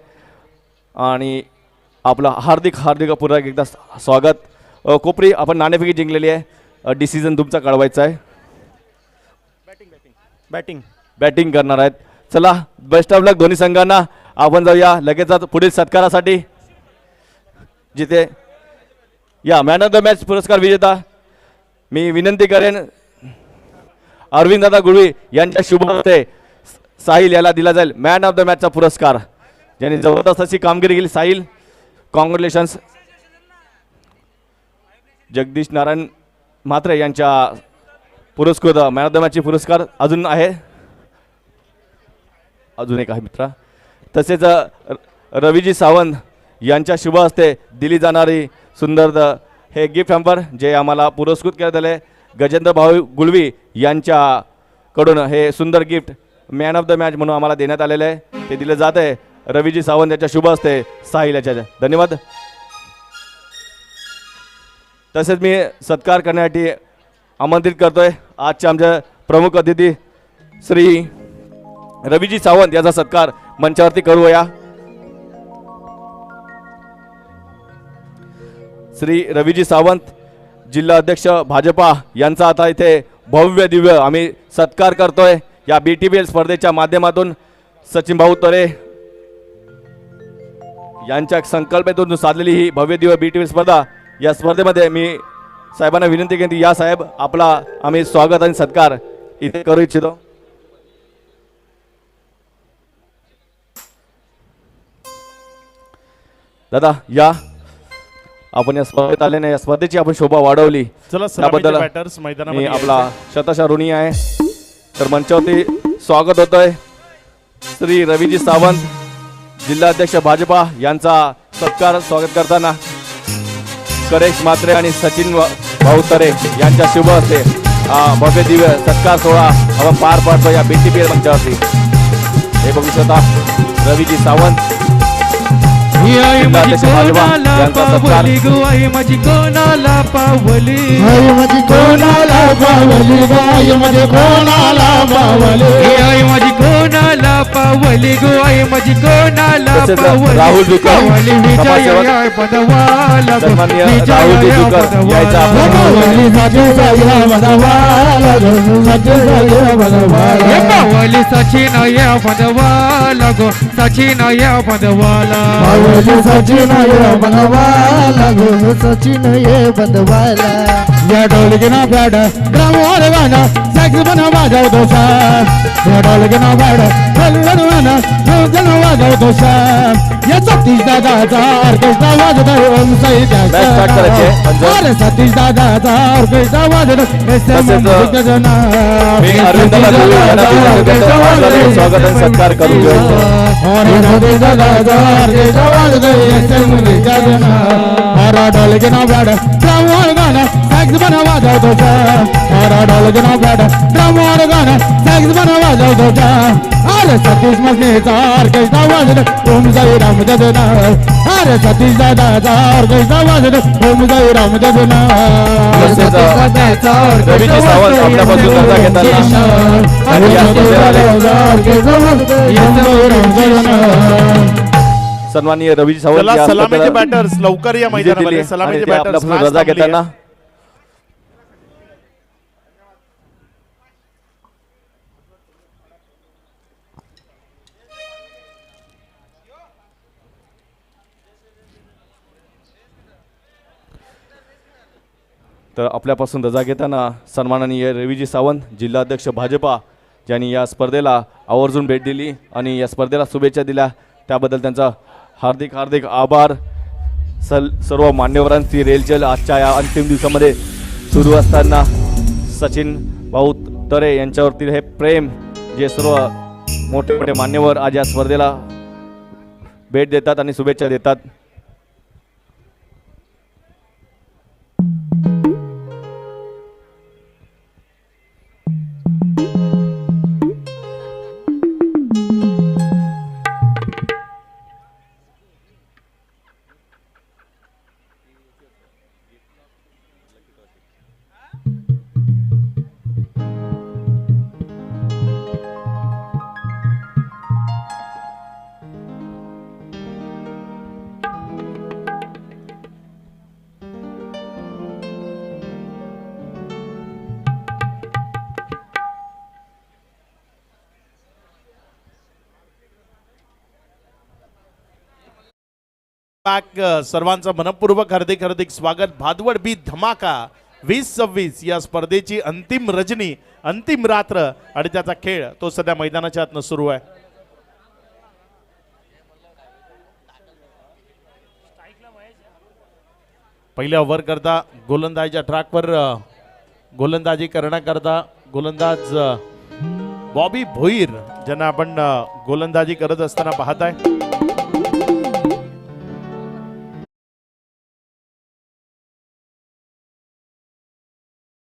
आणि आपलं हार्दिक हार्दिक पुन्हा एकदा स्वागत. कोपरी आपण नाणेफेकी जिंकलेली आहे. डिसिजन तुमचा कळवायचा आहे. बॅटिंग करणार आहेत. चला बेस्ट ऑफ लक दोन्ही संघांना. आपण जाऊया लगेचच पुढील सत्कारासाठी, जिथे या मॅन ऑफ द मॅच पुरस्कार विजेता मी विनंती करेन अरविंद दादा गुळवी यांच्या शुभ हस्ते साहिल याला दिला जाईल मॅन ऑफ द मॅचचा पुरस्कार, ज्यांनी जबरदस्त अशी कामगिरी केली. साहिल कॉंग्रॅच्युलेशन्स. जगदीश नारायण म्हात्रे यांच्या पुरस्कृत मॅन ऑफ द मॅचचे पुरस्कार अजून आहे, अजून एक आहे मित्रा. तसेच रवीजी सावंत यांच्या शुभ हस्ते दिली जाणारी सुंदर हे गिफ्ट हॅम्पर जे आम्हाला पुरस्कृत करण्यात आले. गजेंद्र भाऊ गुळवी यांच्याकडून हे सुंदर gift man of the match म्हणून आम्हाला देण्यात आलेलं आहे, ते दिलं जात आहे. रवीजी सावंत यांच्या शुभ हस्ते साहिल याच्या धन्यवाद. तसेच मी सत्कार करण्यासाठी आमंत्रित करतोय आजचे आमचे प्रमुख अतिथी श्री रवीजी सावंत यांचा सत्कार मंचावरती करूया. श्री रवीजी सावंत जिल्हा अध्यक्ष भाजपा यांचा आता इथे भव्य दिव्य आम्ही सत्कार करतोय. या BTPL स्पर्धेच्या माध्यमातून सचिन भाऊ तरे यांच्या संकल्पनेतून साधलेली ही भव्य दिव्य BTPL स्पर्धा. या स्पर्धेमध्ये मी साहेबांना विनंती केली, या साहेब आपला आम्ही स्वागत आणि सत्कार इथे करू इच्छितो. दादा या आपण या स्पर्धेत आले नाही, या स्पर्धेची आपण शोभा वाढवली चला त्याबद्दल बॅटर्स मी मैदानामध्ये आपला शतशः ऋणी आहे. तर मंचावरती स्वागत होतोय श्री रवीजी सावंत जिल्हाध्यक्ष भाजपा यांचा सत्कार स्वागत करताना करेश म्हात्रे आणि सचिन भाऊ तरे यांच्या शुभ हस्ते हा भव्य दिव्य सत्कार सोहळा आपण पार पाडतो या BTPL मंचावरती. हे बघू शकता रवीजी सावंत आई माझी जिल्हाध्यक्ष भाजपा कोणाला यांचा सत्कार. पावली गो आई माझी कोणाला पावली आई माझी कोणाला पावली गाय माझी कोणाला पावली आई माझी कोणाला पावली गो आई माझी कोणाला तसेच पावली राहुल दुकर, पावली विजय समाजसेवक. या पदवाला गो, सन्माननीय विजय राहुल या दुकर पदवाला. यायचा आपण पावली साजे साजे बनवाला साजे साजे बनवाला हे पावली सचिन या पदवाला गो सचिन या पदवाला पावली सचिन ये बनवाला गो सचिन ये बनवाला या ढोलकीना बॅड ग्रामवाले गाणं साक्षी बना वाजवतो सा या ढोलकीना बॅड हलवणवाना ढोलकीना वाजवतो सा या सतीश दादाचा ऑर्केस्ट्रा वाजतो ओम साई Best start करायचे, अंजन. अरे सतीश दादाचा ऑर्केस्ट्रा वाजतो तसेच, मी अरविंदाला स्वागत आणि सत्कार करू ढोलकीना बॅड ग्रामवाले गाणं साक्षी बना वाजवतो सा ढोलकीना बॅड ग्रामवाले गाणं साक्षी बना वाजवतो सा अरे सतीश मस्नेचा ऑर्केस्ट्रा वाजतो ओम साई राम जजना अरे सतीश दादाचा ऑर्केस्ट्रा वाजतो ओम साई राम जजना रवीजी सावंत आपल्यापासून दर्जा घेताना आणि या स्पर्धेमध्ये सन्माननीय रवीजी सावंत चला या सलामीचे स्पर्धेला बॅटर्स लवकर या विजय दिली मैदानामध्ये आणि सलामीचे ते बॅटर्स आपल्यापासून रजा घेताना तर आपल्यापासून रजा घेताना सन्माननीय रवीजी सावंत जिल्हाध्यक्ष भाजपा ज्यांनी या स्पर्धेला आवर्जून भेट दिली आणि या स्पर्धेला शुभेच्छा दिल्या त्याबद्दल त्यांचा हार्दिक हार्दिक आभार. सर्व मान्यवरांची रेलचेल आजच्या या अंतिम दिवसामध्ये सुरू असताना सचिन भाऊ तरे यांच्यावरती हे प्रेम जे सर्व मोठे मोठे मान्यवर आज या स्पर्धेला भेट देतात आणि शुभेच्छा देतात. सर्वांचं मनपूर्वक हार्दिक हार्दिक स्वागत. भादवड बी धमाका 2026 या स्पर्धेची अंतिम रजनी अंतिम रात्र आणि त्याचा खेळ तो सध्या मैदानाच्या आतनं सुरू आहे. पहिल्या ओव्हर करता गोलंदाजीच्या ट्रॅकवर गोलंदाजी करण्याकरता गोलंदाज बॉबी भोईर ज्यांना आपण गोलंदाजी करत असताना पाहताय.